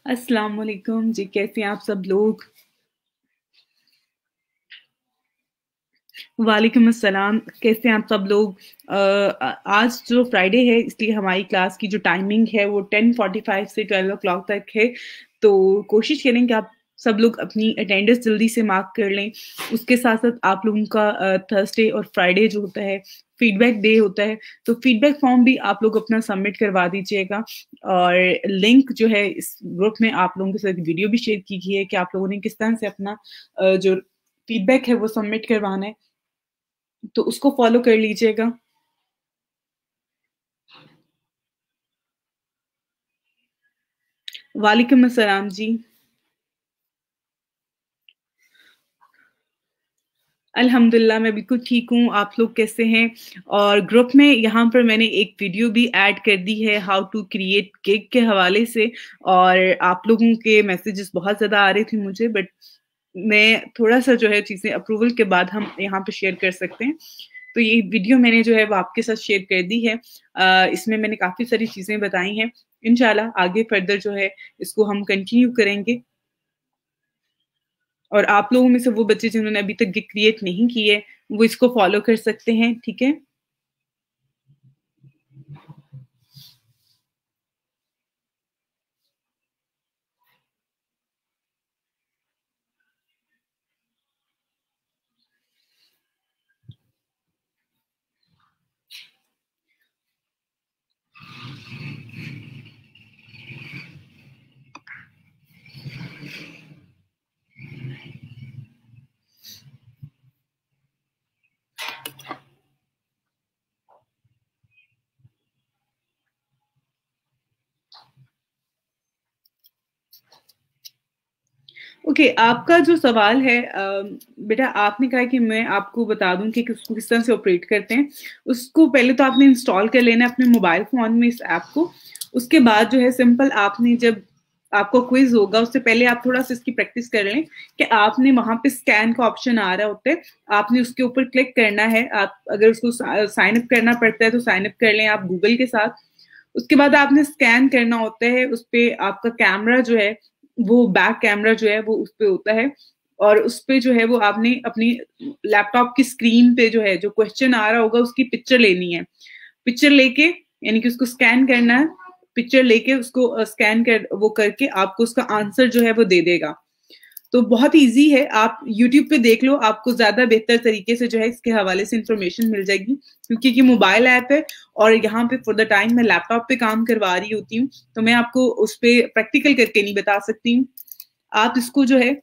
अस्सलाम वालेकुम जी, कैसे हैं आप सब लोग? वालेकुम अस्सलाम, कैसे हैं आप सब लोग? आज जो फ्राइडे है इसलिए हमारी क्लास की जो टाइमिंग है वो 10:45 से 12 o'clock तक है। तो कोशिश करें कि आप सब लोग अपनी अटेंडेंस जल्दी से मार्क कर लें। उसके साथ-साथ आप लोगों का थर्सडे और फ्राइडे जो होता है फीडबैक डे होता है, तो फीडबैक फॉर्म भी आप लोग अपना सबमिट करवा दीजिएगा। और लिंक जो है इस ग्रुप में आप लोगों के साथ वीडियो भी शेयर की गई है कि आप लोगों ने किस तरह से अपना जो फीडबैक है वो सबमिट करवाना है। तो उसको फ़ॉलो कर लीजिएगा। वालेकुम अस्सलाम जी। अल्हम्दुलिल्लाह मैं बिल्कुल ठीक हूँ, आप लोग कैसे हैं? और ग्रुप में यहाँ पर मैंने एक वीडियो भी ऐड कर दी है हाउ टू क्रिएट गिग के हवाले से। और आप लोगों के मैसेजेस बहुत ज़्यादा आ रहे थे मुझे, बट मैं थोड़ा-सा जो है चीज़ें अप्रूवल के बाद हम यहाँ पे शेयर कर सकते हैं। तो ये वीडियो मैंने जो है वो आपके साथ शेयर कर दी है। इसमें मैंने काफ़ी सारी चीज़ें बताई हैं। इंशाल्लाह आगे फर्दर जो है इसको हम कंटिन्यू करेंगे। और आप लोगों में से वो बच्चे जिन्होंने अभी तक गिग क्रिएट नहीं की है, वो इसको फ़ॉलो कर सकते हैं, ठीक है? ओके, आपका जो सवाल है बेटा आपने कहा कि मैं आपको बता दूँ कि किसको किस तरह से ऑपरेट करते हैं। उसको पहले तो आपने इंस्टॉल कर लेना है अपने मोबाइल फ़ोन में इस ऐप को। उसके बाद जो है सिंपल आपने जब आपको क्विज़ होगा उससे पहले आप थोड़ा-सा इसकी प्रैक्टिस कर लें कि आपने वहाँ पे स्कैन का ऑप्शन आ रहा होता है, आपने उसके ऊपर क्लिक करना है। आप अगर उसको साइन अप करना पड़ता है तो साइन अप कर लें आप गूगल के साथ। उसके बाद आपने स्कैन करना होता है, उसपे आपका कैमरा जो है, वो बैक कैमरा जो है वो उसपे होता है। और उसपे जो है वो आपने अपनी लैपटॉप की स्क्रीन पे जो है, जो क्वेश्चन आ रहा होगा उसकी पिक्चर लेनी है। पिक्चर लेके यानी कि उसको स्कैन करना है, पिक्चर लेके उसको स्कैन कर वो करके आपको उसका आंसर जो है वो दे देगा। तो बहुत ईज़ी है, आप यूट्यूब पे देख लो, आपको ज़्यादा बेहतर तरीके से जो है इसके हवाले से इन्फॉर्मेशन मिल जाएगी। क्योंकि ये मोबाइल ऐप है और यहाँ पे फॉर द टाइम मैं लैपटॉप पे काम करवा रही होती हूँ, तो मैं आपको उस पे प्रैक्टिकल करके नहीं बता सकती हूँ। आप इसको जो है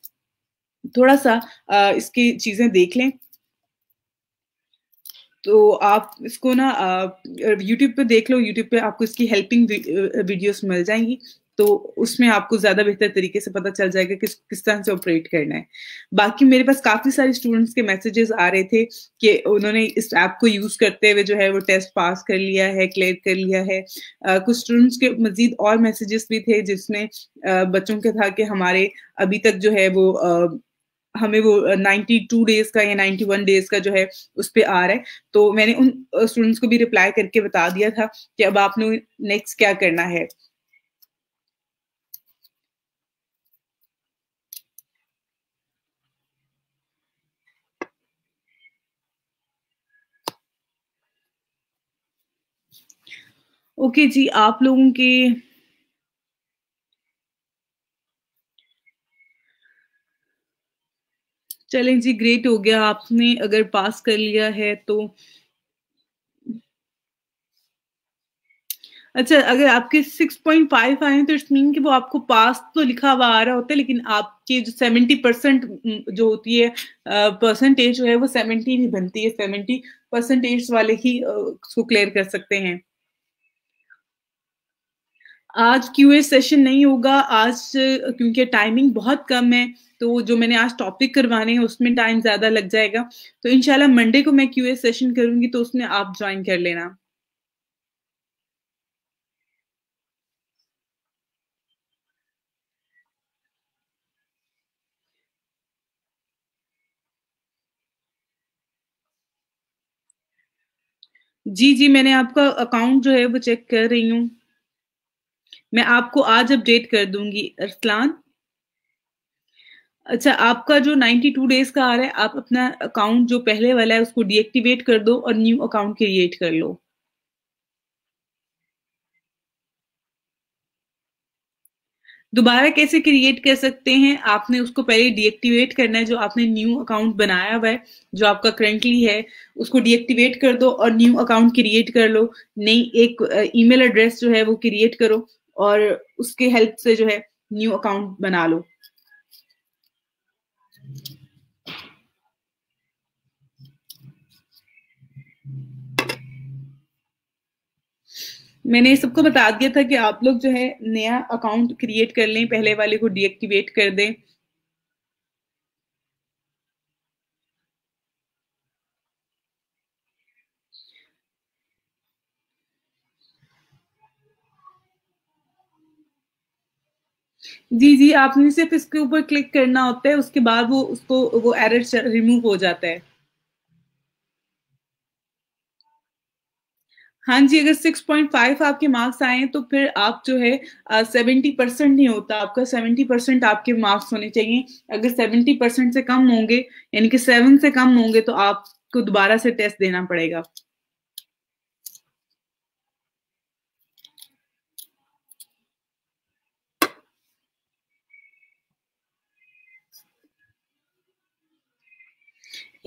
थोड़ा-सा इसकी चीज़ें देख लें। तो आप इसको ना यूट्यूब पे देख लो, यूट्यूब पे आपको इसकी हेल्पिंग वीडियोज़ मिल जाएँगी। तो उसमें आपको ज़्यादा बेहतर तरीके से पता चल जाएगा किस किस तरह से ऑपरेट करना है। बाकी मेरे पास काफ़ी सारे स्टूडेंट्स के मैसेजेस आ रहे थे कि उन्होंने इस ऐप को यूज़ करते हुए जो है वो टेस्ट पास कर लिया है, क्लियर कर लिया है। कुछ स्टूडेंट्स के मज़ीद और मैसेजेस भी थे जिसमें बच्चों का था कि हमारे अभी तक जो है वो हमें वो 92 डेज़ का या 91 डेज़ का जो है उस पे आ रहा है। तो मैंने उन स्टूडेंट्स को भी रिप्लाई करके बता दिया था कि अब आपने नेक्स्ट क्या करना है। ओके जी, आप लोगों के चलें जी ग्रेट हो गया आपने अगर पास कर लिया है तो। अच्छा, अगर आपके 6.5 आए हैं तो इट्स मीन कि वो आपको पास तो लिखा हुआ आ रहा होता है, लेकिन आपकी जो 70% जो होती है परसेंटेज जो है वो 70 नहीं बनती है, 70 परसेंटेज वाले ही उसको क्लियर कर सकते हैं। आज क्यूए सेशन नहीं होगा आज, क्योंकि टाइमिंग बहुत कम है, तो जो मैंने आज टॉपिक करवाने हैं उसमें टाइम ज़्यादा लग जाएगा। तो इंशाल्लाह मंडे को मैं क्यूए सेशन करूँगी तो उसमें आप जॉइन कर लेना। जी, जी, मैंने आपका अकाउंट जो है वो चेक कर रही हूँ। मैं आपको आज अपडेट कर दूंगी अरसलान। अच्छा, आपका जो 92 डेज का आ रहा है, आप अपना अकाउंट जो पहले वाला है उसको डीएक्टिवेट कर दो और न्यू अकाउंट क्रिएट कर लो। दोबारा कैसे क्रिएट कर सकते हैं? आपने उसको पहले डीएक्टिवेट करना है, जो आपने न्यू अकाउंट बनाया हुआ है, जो आपका करंटली है, उसको डीएक्टिवेट कर दो और न्यू अकाउंट क्रिएट कर लो। नई एक ईमेल एड्रेस जो है वो क्रिएट करो और उसके हेल्प से जो है न्यू अकाउंट बना लो। मैंने सबको बता दिया था कि आप लोग जो है नया अकाउंट क्रिएट कर लें, पहले वाले को डीएक्टिवेट कर दें। जी जी, आपने सिर्फ इसके ऊपर क्लिक करना होता है, उसके बाद वो एरर रिमूव हो जाता है। हाँ जी, अगर 6.5 आपके मार्क्स आए तो फिर आप जो है 70% नहीं होता आपका, 70% आपके मार्क्स होने चाहिए। अगर 70% से कम होंगे, यानी कि 7 से कम होंगे, तो आपको दोबारा से टेस्ट देना पड़ेगा।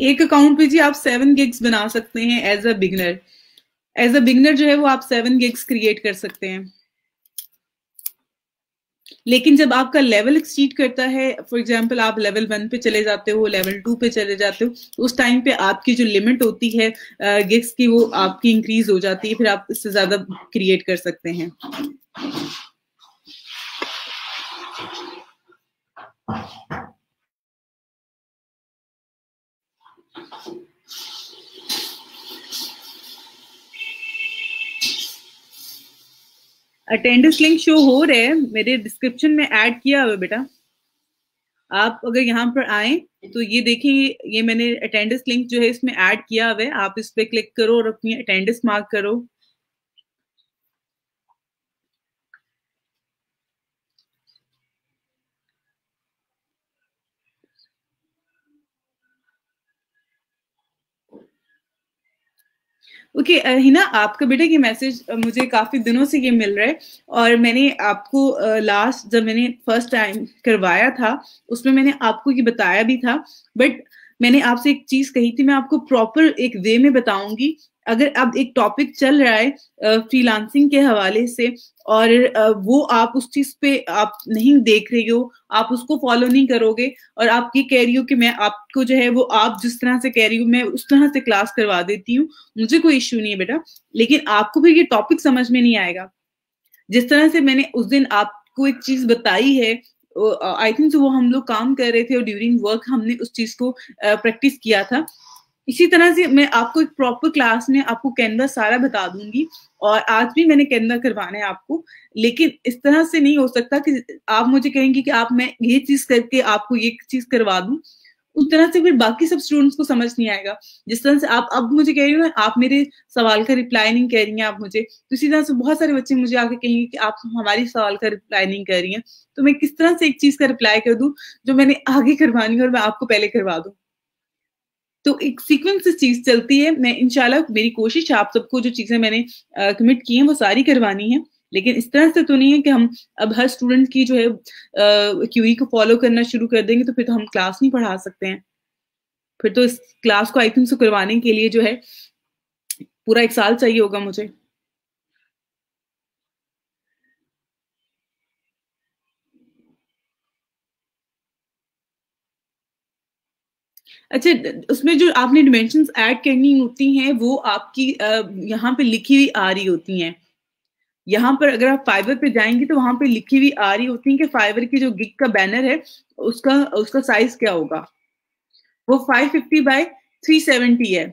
एक अकाउंट पे जी आप 7 गिग्स बना सकते हैं as a beginner. As a beginner जो है वो आप 7 गिग्स क्रिएट कर सकते हैं। लेकिन जब आपका लेवल एक्सीड करता है, फॉर एग्जांपल आप लेवल 1 पे चले जाते हो, लेवल 2 पे चले जाते हो, तो उस टाइम पे आपकी जो लिमिट होती है गिग्स की, वो आपकी इंक्रीज हो जाती है, फिर आप इससे ज्यादा क्रिएट कर सकते हैं। अटेंडेंस लिंक शो हो रहे हैं, मेरे डिस्क्रिप्शन में ऐड किया हुआ है बेटा। आप अगर यहाँ पर आए तो ये देखें, ये मैंने अटेंडेंस लिंक जो है इसमें ऐड किया हुआ है, आप इस पे क्लिक करो और अपनी अटेंडेंस मार्क करो। ओके हिना, आपका बेटा ये मैसेज मुझे काफी दिनों से ये मिल रहा है, और मैंने आपको लास्ट जब मैंने फर्स्ट टाइम करवाया था उसमें मैंने आपको ये बताया भी था, बट मैंने आपसे एक चीज कही थी, मैं आपको प्रॉपर एक वे में बताऊंगी। अगर अब एक टॉपिक चल रहा है फ्रीलांसिंग के हवाले से, और वो आप उस चीज पे आप नहीं देख रही हो, आप उसको फॉलो नहीं करोगे, और आप ये कह रही हो कि मैं आपको जो है वो आप जिस तरह से कह रही हूँ मैं उस तरह से क्लास करवा देती हूँ, मुझे कोई इश्यू नहीं है बेटा, लेकिन आपको फिर ये टॉपिक समझ में नहीं आएगा। जिस तरह से मैंने उस दिन आपको एक चीज बताई है, आई थिंक वो हम लोग काम कर रहे थे और ड्यूरिंग वर्क हमने उस चीज को प्रैक्टिस किया था। इसी तरह से मैं आपको एक प्रॉपर क्लास में आपको कैनवा सारा बता दूंगी, और आज भी मैंने कैनवा करवाना है आपको, लेकिन इस तरह से नहीं हो सकता कि आप मुझे कहेंगे कि आप मैं ये चीज करके आपको ये चीज करवा दूं, उस तरह से फिर बाकी सब स्टूडेंट्स को समझ नहीं आएगा। जिस तरह से आप अब मुझे कह रही हो ना, आप मेरे सवाल का रिप्लाई नहीं कह रही हैं आप मुझे, तो इसी तरह से बहुत सारे बच्चे मुझे आके कहेंगे कि आप हमारी सवाल का रिप्लाई नहीं कर रही हैं, तो मैं किस तरह से एक चीज का रिप्लाई कर दूं जो मैंने आगे करवानी है और मैं आपको पहले करवा दूं। तो एक सीक्वेंस से चीज चलती है। मैं इंशाल्लाह, मेरी कोशिश है आप सबको जो चीजें मैंने कमिट की हैं वो सारी करवानी है, लेकिन इस तरह से तो नहीं है कि हम अब हर स्टूडेंट की जो है क्यूई को फॉलो करना शुरू कर देंगे, तो फिर तो हम क्लास नहीं पढ़ा सकते हैं। फिर तो इस क्लास को आई थिंक से करवाने के लिए जो है पूरा 1 साल चाहिए होगा मुझे। अच्छा, उसमें जो आपने डिमेंशंस ऐड करनी होती हैं वो आपकी यहाँ पे लिखी हुई आ रही होती हैं। यहाँ पर अगर आप फाइवर पे जाएंगे तो वहां पे लिखी हुई आ रही होती है कि फाइवर की जो गिग का बैनर है उसका उसका साइज क्या होगा। वो 550 बाय 370 है।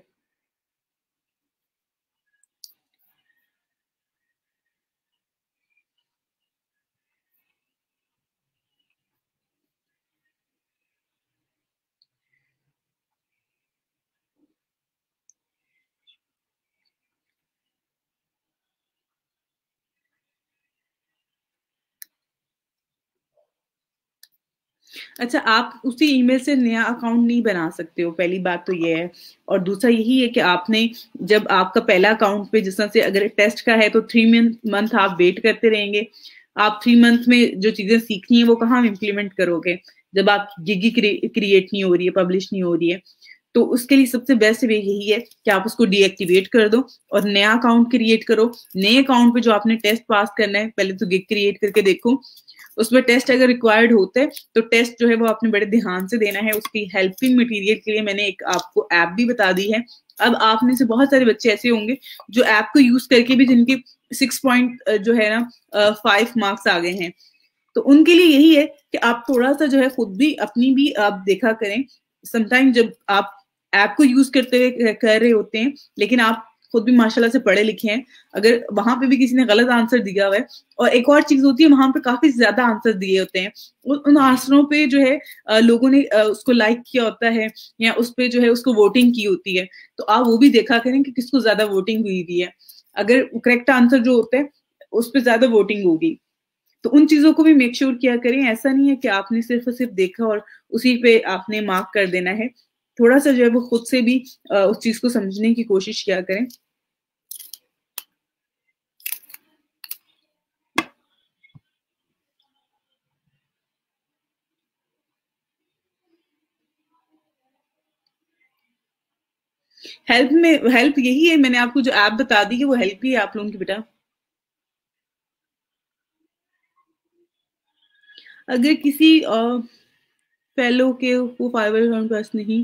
अच्छा, आप उसी ईमेल से नया अकाउंट नहीं बना सकते हो, पहली बात तो ये है। और दूसरा यही है कि आपने जब आपका पहला अकाउंट पे जिस तरह से अगर टेस्ट का है तो 3 मंथ आप वेट करते रहेंगे। आप 3 मंथ में जो चीजें सीखनी है वो कहाँ इम्प्लीमेंट करोगे जब आप गिगी क्रिएट नहीं हो रही है, पब्लिश नहीं हो रही है। तो उसके लिए सबसे बेस्ट वे यही है कि आप उसको डीएक्टिवेट कर दो और नया अकाउंट क्रिएट करो। नए अकाउंट पे जो आपने टेस्ट पास करना है, पहले तो गिग क्रिएट करके देखो। उसमें टेस्ट अगर रिक्वायर्ड होते हैं तो टेस्ट जो है वो आपने बड़े ध्यान से देना है। उसकी हेल्पिंग मटेरियल के लिए मैंने एक आपको ऐप भी बता दी है। अब आप में से बहुत सारे बच्चे ऐसे होंगे जो ऐप को यूज करके भी जिनके 6 पॉइंट जो है ना 5 मार्क्स आ गए हैं। तो उनके लिए यही है कि आप थोड़ा सा जो है खुद भी अपनी भी आप देखा करें। समटाइम जब आप ऐप को यूज करते हुए कर रहे होते हैं लेकिन आप खुद भी माशाल्लाह से पढ़े लिखे हैं, अगर वहां पे भी किसी ने गलत आंसर दिया हुआ है, और एक और चीज होती है वहां पे काफी ज्यादा आंसर दिए होते हैं, उन आंसरों पे जो है लोगों ने उसको लाइक किया होता है या उस पे जो है उसको वोटिंग की होती है, तो आप वो भी देखा करें कि किसको ज्यादा वोटिंग हुई हुई है। अगर करेक्ट आंसर जो होता है उस पर ज्यादा वोटिंग होगी तो उन चीजों को भी मेक श्योर किया करें। ऐसा नहीं है कि आपने सिर्फ और सिर्फ देखा और उसी पे आपने मार्क कर देना है। थोड़ा सा जो है वो खुद से भी उस चीज को समझने की कोशिश किया करें। हेल्प यही है, मैंने आपको जो ऐप बता दी है वो हेल्प ही है आप लोगों की बेटा। अगर किसी फेलो के वो 5 पास नहीं,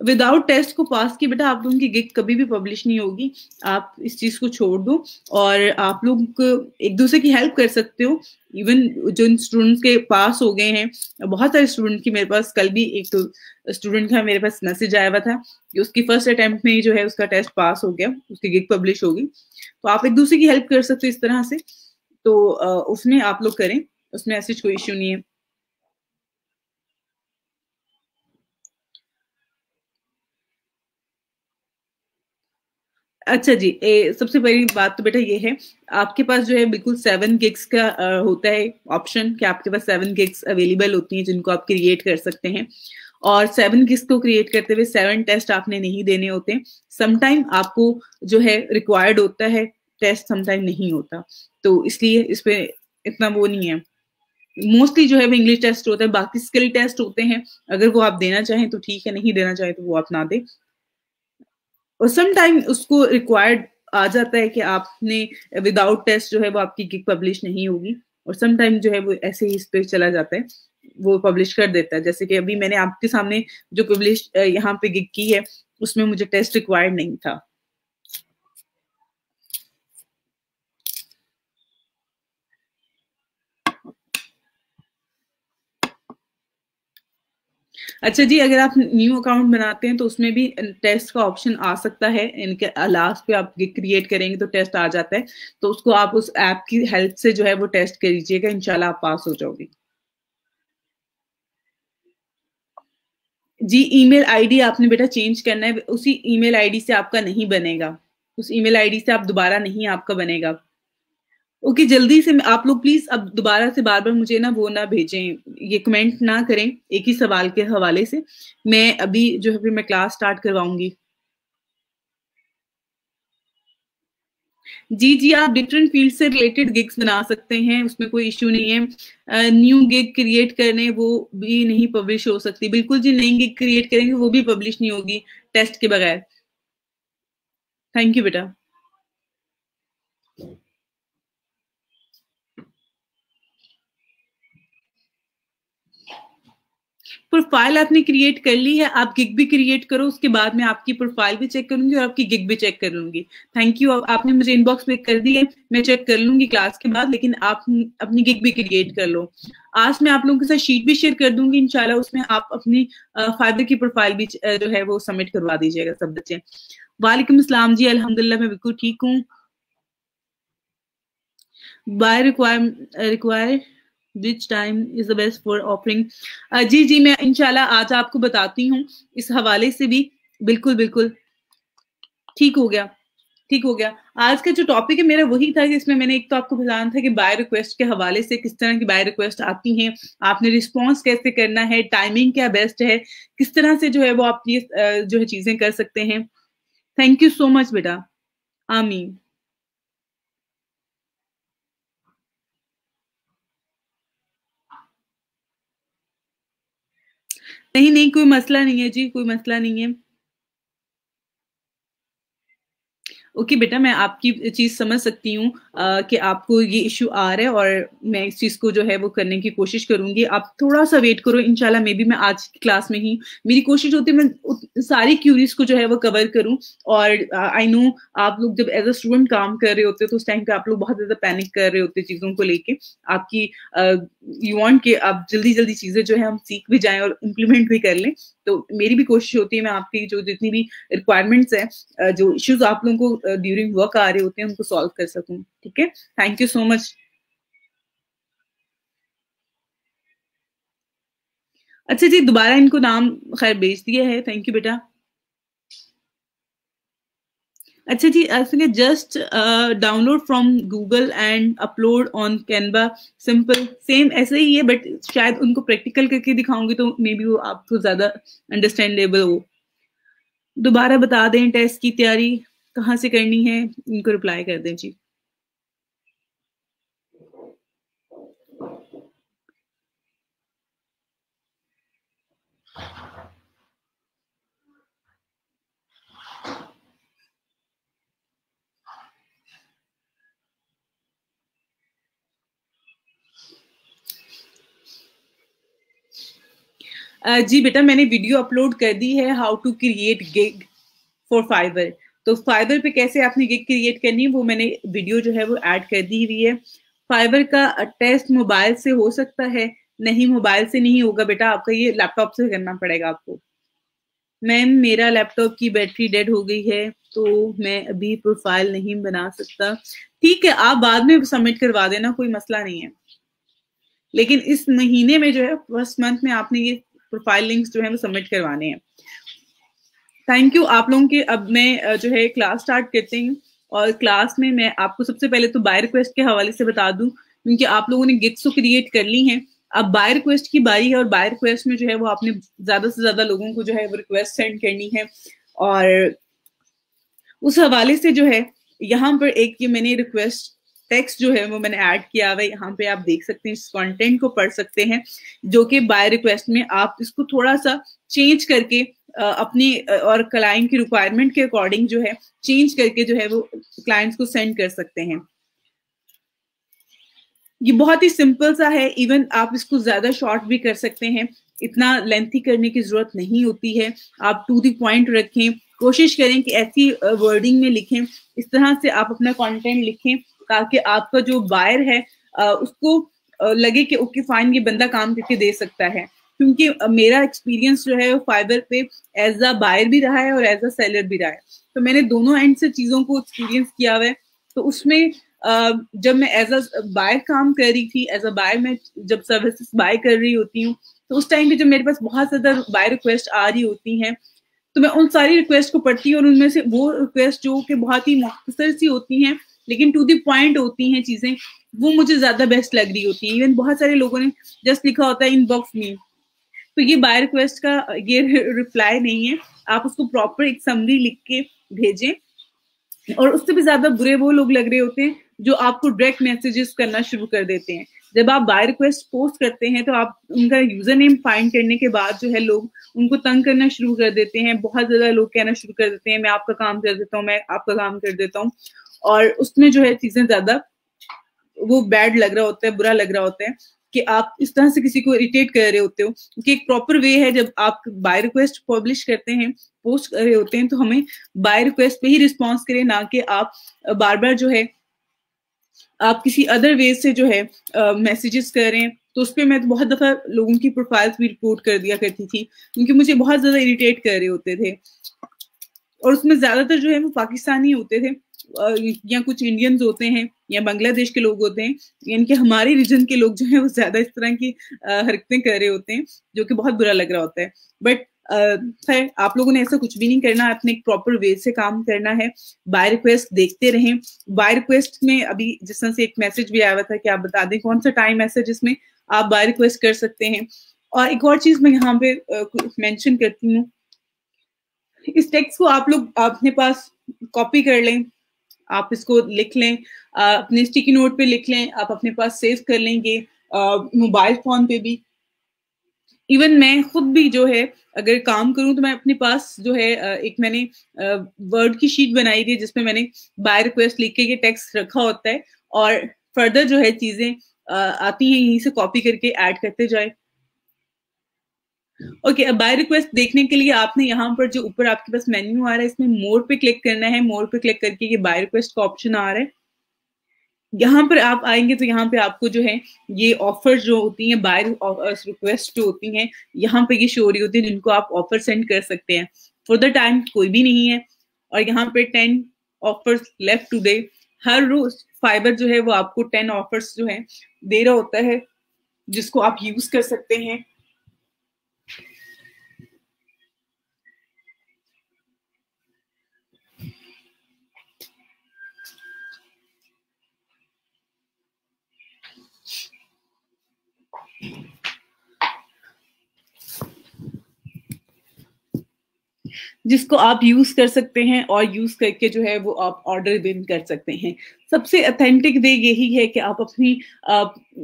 विदाउट टेस्ट को पास किए बेटा आप लोगों की गिग कभी भी पब्लिश नहीं होगी। आप इस चीज को छोड़ दो और आप लोग एक दूसरे की हेल्प कर सकते हो। इवन जो स्टूडेंट्स के पास हो गए हैं, बहुत सारे स्टूडेंट की मेरे पास कल भी एक तो स्टूडेंट का मेरे पास मैसेज आया हुआ था कि उसकी फर्स्ट अटेम्प्ट में ही जो है उसका टेस्ट पास हो गया, उसकी गिग पब्लिश होगी। तो आप एक दूसरे की हेल्प कर सकते हो इस तरह से। तो उसमें आप लोग करें, उसमें ऐसी कोई इश्यू नहीं है। अच्छा जी, सबसे पहली बात तो बेटा ये है, आपके पास जो है बिल्कुल 7 gigs का होता है ऑप्शन कि आपके पास 7 gigs अवेलेबल होती हैं जिनको आप क्रिएट कर सकते हैं। और 7 gigs को क्रिएट करते हुए 7 टेस्ट आपने नहीं देने होते। समटाइम आपको जो है रिक्वायर्ड होता है टेस्ट, समटाइम नहीं होता, तो इसलिए इस पे इतना वो नहीं है। मोस्टली जो है वो इंग्लिश टेस्ट होता है, बाकी स्किल टेस्ट होते हैं। अगर वो आप देना चाहें तो ठीक है, नहीं देना चाहें तो वो आप ना दें। और सम टाइम उसको रिक्वायर्ड आ जाता है कि आपने विदाउट टेस्ट जो है वो आपकी गिग पब्लिश नहीं होगी, और सम टाइम जो है वो ऐसे ही इस पे चला जाता है, वो पब्लिश कर देता है। जैसे कि अभी मैंने आपके सामने जो पब्लिश यहाँ पे गिग की है उसमें मुझे टेस्ट रिक्वायर्ड नहीं था। अच्छा जी, अगर आप न्यू अकाउंट बनाते हैं तो उसमें भी टेस्ट का ऑप्शन आ सकता है। इनके लास्ट पे आप क्रिएट करेंगे तो टेस्ट आ जाता है, तो उसको आप उस ऐप की हेल्प से जो है वो टेस्ट करीजिएगा, इंशाल्लाह आप पास हो जाओगे। जी, ईमेल आईडी आपने बेटा चेंज करना है, उसी ईमेल आईडी से आपका नहीं बनेगा, उस ईमेल आईडी से आप दोबारा नहीं आपका बनेगा। ओके, जल्दी से आप लोग प्लीज अब दोबारा से बार बार मुझे ना वो ना भेजें, ये कमेंट ना करें एक ही सवाल के हवाले से। मैं अभी जो है फिर मैं क्लास स्टार्ट करवाऊंगी। जी जी, आप डिफरेंट फील्ड से रिलेटेड गिग्स बना सकते हैं, उसमें कोई इश्यू नहीं है। न्यू गिग क्रिएट करने वो भी नहीं पब्लिश हो सकती, बिल्कुल जी, नई गिग क्रिएट करेंगे वो भी पब्लिश नहीं होगी टेस्ट के बगैर। थैंक यू बेटा। प्रोफाइल आपने क्रिएट कर ली है, आप गिग भी क्रिएट करो, उसके बाद मैं आपकी प्रोफाइल भी चेक करूंगी और आपकी गिग भी चेक कर लूंगी। थैंक यू, आपने मुझे इनबॉक्स में कर दी है, मैं चेक कर लूंगी क्लास के बाद, लेकिन आप अपनी गिग भी क्रिएट कर लो। आज मैं आप लोगों के साथ शीट भी शेयर कर दूंगी इंशाल्लाह, उसमें आप अपनी फादर की प्रोफाइल भी जो है वो सबमिट करवा दीजिएगा सब बच्चे। वालेकुम अस्सलाम जी, अल्हम्दुलिल्लाह मैं बिल्कुल ठीक हूँ। By require which time is the best for offering. जी जी, मैं इंशाल्लाह आज आपको बताती हूँ इस हवाले से भी। बिल्कुल बिल्कुल, ठीक हो गया, ठीक हो गया। आज का जो टॉपिक है मेरा वही था, जिसमें मैंने एक तो आपको बताना था कि बाय रिक्वेस्ट के हवाले से किस तरह की बाय रिक्वेस्ट आती हैं, आपने रिस्पॉन्स कैसे करना है, टाइमिंग क्या बेस्ट है, किस तरह से जो है वो आप ये जो है चीजें कर सकते हैं। थैंक यू सो मच बेटा। आमीन। नहीं नहीं, कोई मसला नहीं है जी, कोई मसला नहीं है। ओके बेटा, मैं आपकी चीज समझ सकती हूँ कि आपको ये इश्यू आ रहा है, और मैं इस चीज को जो है वो करने की कोशिश करूंगी। आप थोड़ा सा वेट करो, इंशाल्लाह मे बी मैं आज की क्लास में ही, मेरी कोशिश होती है मैं सारी क्यूरीज को जो है वो कवर करूं। और आई नो आप लोग जब एज अ स्टूडेंट काम कर रहे होते हो तो उस टाइम पे आप लोग बहुत ज्यादा पैनिक कर रहे होते चीजों को लेके। आपकी यू वांट कि आप जल्दी जल्दी चीजें जो है हम सीख भी जाएं और इम्प्लीमेंट भी कर लें। तो मेरी भी कोशिश होती है मैं आपकी जो जितनी भी रिक्वायरमेंट्स है, जो इश्यूज आप लोगों को ड्यूरिंग वर्क आ रहे होते हैं, उनको सॉल्व कर सकूं। ठीक है, थैंक यू सो मच। अच्छा जी, दोबारा इनको नाम खैर भेज दिया है, थैंक यू बेटा। अच्छा जी, ऐसे just download from Google and upload on Canva, simple same ऐसे ही है, बट शायद उनको प्रैक्टिकल करके दिखाऊंगी तो मे बी वो आपको ज्यादा अंडरस्टैंडेबल हो। दोबारा बता दें, टेस्ट की तैयारी कहाँ से करनी है, इनको रिप्लाई कर दें जी। जी बेटा, मैंने वीडियो अपलोड कर दी है, how to create gig for Fiverr. तो फाइवर पे कैसे आपने गिग क्रिएट करनी है वो मैंने वीडियो जो है वो ऐड कर दी हुई है। फाइवर का टेस्ट मोबाइल से हो सकता है? नहीं, मोबाइल से नहीं होगा बेटा, आपका ये लैपटॉप से करना पड़ेगा आपको। मैम, मेरा लैपटॉप की बैटरी डेड हो गई है तो मैं अभी प्रोफाइल नहीं बना सकता। ठीक है, आप बाद में सबमिट करवा देना, कोई मसला नहीं है। लेकिन इस महीने में जो है फर्स्ट मंथ में आपने ये प्रोफाइल लिंक्स जो है वो सबमिट करवाने हैं। थैंक यू आप लोगों के। अब मैं जो है क्लास स्टार्ट करते हैं, और क्लास में मैं आपको सबसे पहले तो बाय रिक्वेस्ट के हवाले से बता दूं, क्योंकि आप लोगों ने गिग्स तो क्रिएट कर ली हैं। अब बाय रिक्वेस्ट की बारी है, और बाय रिक्वेस्ट में जो है वो आपने ज्यादा से ज्यादा लोगों को जो है वो रिक्वेस्ट सेंड करनी है। और उस हवाले से जो है यहाँ पर एक ये मैंने रिक्वेस्ट टेक्स्ट जो है वो मैंने ऐड किया हुआ है, यहाँ पे आप देख सकते हैं, इस कंटेंट को पढ़ सकते हैं, जो कि बाय रिक्वेस्ट में आप इसको थोड़ा सा चेंज करके अपनी और क्लाइंट की रिक्वायरमेंट के अकॉर्डिंग जो है चेंज करके जो है वो क्लाइंट्स को सेंड कर सकते हैं। ये बहुत ही सिंपल सा है, इवन आप इसको ज्यादा शॉर्ट भी कर सकते हैं, इतना लेंथी करने की जरूरत नहीं होती है। आप टू द पॉइंट रखें, कोशिश करें कि ऐसी वर्डिंग में लिखें, इस तरह से आप अपना कंटेंट लिखें ताकि आपका जो बायर है उसको लगे कि ओके फाइन, ये बंदा काम करके दे सकता है। क्योंकि मेरा एक्सपीरियंस जो है वो फाइबर पे एज अ बायर भी रहा है और एज अ सेलर भी रहा है, तो मैंने दोनों एंड से चीजों को एक्सपीरियंस किया हुआ है। तो उसमें जब मैं एज अ बायर काम कर रही थी, एज अ बायर मैं जब सर्विसेज बाय कर रही होती हूँ, तो उस टाइम पे जब मेरे पास बहुत ज्यादा बाय रिक्वेस्ट आ रही होती हैं, तो मैं उन सारी रिक्वेस्ट को पढ़ती हूँ, और उनमें से वो रिक्वेस्ट जो कि बहुत ही मुख्तसर सी होती हैं लेकिन टू द पॉइंट होती हैं चीजें, वो मुझे ज्यादा बेस्ट लग रही होती है। इवन बहुत सारे लोगों ने जस्ट लिखा होता है इनबॉक्स में, तो ये बाय रिक्वेस्ट का ये रिप्लाई नहीं है। आप उसको प्रॉपर एक समरी लिख के भेजें। और उससे भी ज्यादा बुरे वो लोग लग रहे होते हैं जो आपको डायरेक्ट मैसेजेस करना शुरू कर देते हैं। जब आप बाय रिक्वेस्ट पोस्ट करते हैं तो आप उनका यूजर नेम फाइंड करने के बाद जो है लोग उनको तंग करना शुरू कर देते हैं। बहुत ज्यादा लोग कहना शुरू कर देते हैं मैं आपका काम कर देता हूँ, मैं आपका काम कर देता हूँ, और उसमें जो है चीजें ज्यादा वो बैड लग रहा होता है, बुरा लग रहा होता है कि आप इस तरह से किसी को इरिटेट कर रहे होते हो। क्योंकि एक प्रॉपर वे है, जब आप बाय रिक्वेस्ट पब्लिश करते हैं, पोस्ट कर रहे होते हैं, तो हमें बाय रिक्वेस्ट पे ही रिस्पॉन्स करें, ना कि आप बार बार जो है आप किसी अदर वे से जो है मैसेजेस कर रहे हैं। तो उस पर मैं तो बहुत दफा लोगों की प्रोफाइल्स भी रिपोर्ट कर दिया करती थी, क्योंकि मुझे बहुत ज्यादा इरिटेट कर रहे होते थे। और उसमें ज्यादातर जो है वो पाकिस्तानी होते थे, या कुछ इंडियंस होते हैं, या बांग्लादेश के लोग होते हैं, यानी कि हमारे रीजन के लोग जो है वो ज्यादा इस तरह की हरकतें कर रहे होते हैं, जो कि बहुत बुरा लग रहा होता है। बट खैर आप लोगों ने ऐसा कुछ भी नहीं करना है, अपने एक प्रॉपर वे से काम करना है। बाय रिक्वेस्ट देखते रहें। बाय रिक्वेस्ट में अभी जिस तरह से एक मैसेज भी आया हुआ था कि आप बता दें कौन सा टाइम ऐसा जिसमें आप बाय रिक्वेस्ट कर सकते हैं। और एक और चीज मैं यहाँ पे मेंशन करती हूँ, इस टेक्स्ट को आप लोग अपने पास कॉपी कर लें, आप इसको लिख लें, अपने स्टिकी नोट पे लिख लें, आप अपने पास सेव कर लेंगे, मोबाइल फोन पे भी। इवन मैं खुद भी जो है अगर काम करूं तो मैं अपने पास जो है एक मैंने वर्ड की शीट बनाई थी जिसमें मैंने बाय रिक्वेस्ट लिख के ये टेक्स्ट रखा होता है, और फर्दर जो है चीजें आती हैं यहीं से कॉपी करके ऐड करते जाए। ओके, अब बाय रिक्वेस्ट देखने के लिए आपने यहाँ पर जो ऊपर आपके पास मेन्यू आ रहा है इसमें मोर पे क्लिक करना है। मोर पे क्लिक करके ये बाय रिक्वेस्ट का ऑप्शन आ रहा है। यहाँ पर आप आएंगे तो यहाँ पे आपको जो है ये ऑफर जो होती हैं, बाय रिक्वेस्ट जो होती हैं, यहाँ पे ये शो हो रही होती है जिनको आप ऑफर सेंड कर सकते हैं। फॉर द टाइम कोई भी नहीं है, और यहाँ पे 10 ऑफर्स लेफ्ट टुडे। हर रोज फाइबर जो है वो आपको 10 ऑफर्स जो है दे रहा होता है जिसको आप यूज कर सकते हैं। जिसको आप यूज कर सकते हैं और यूज करके जो है वो आप ऑर्डर विन कर सकते हैं। सबसे ऑथेंटिक वे यही है कि आप अपनी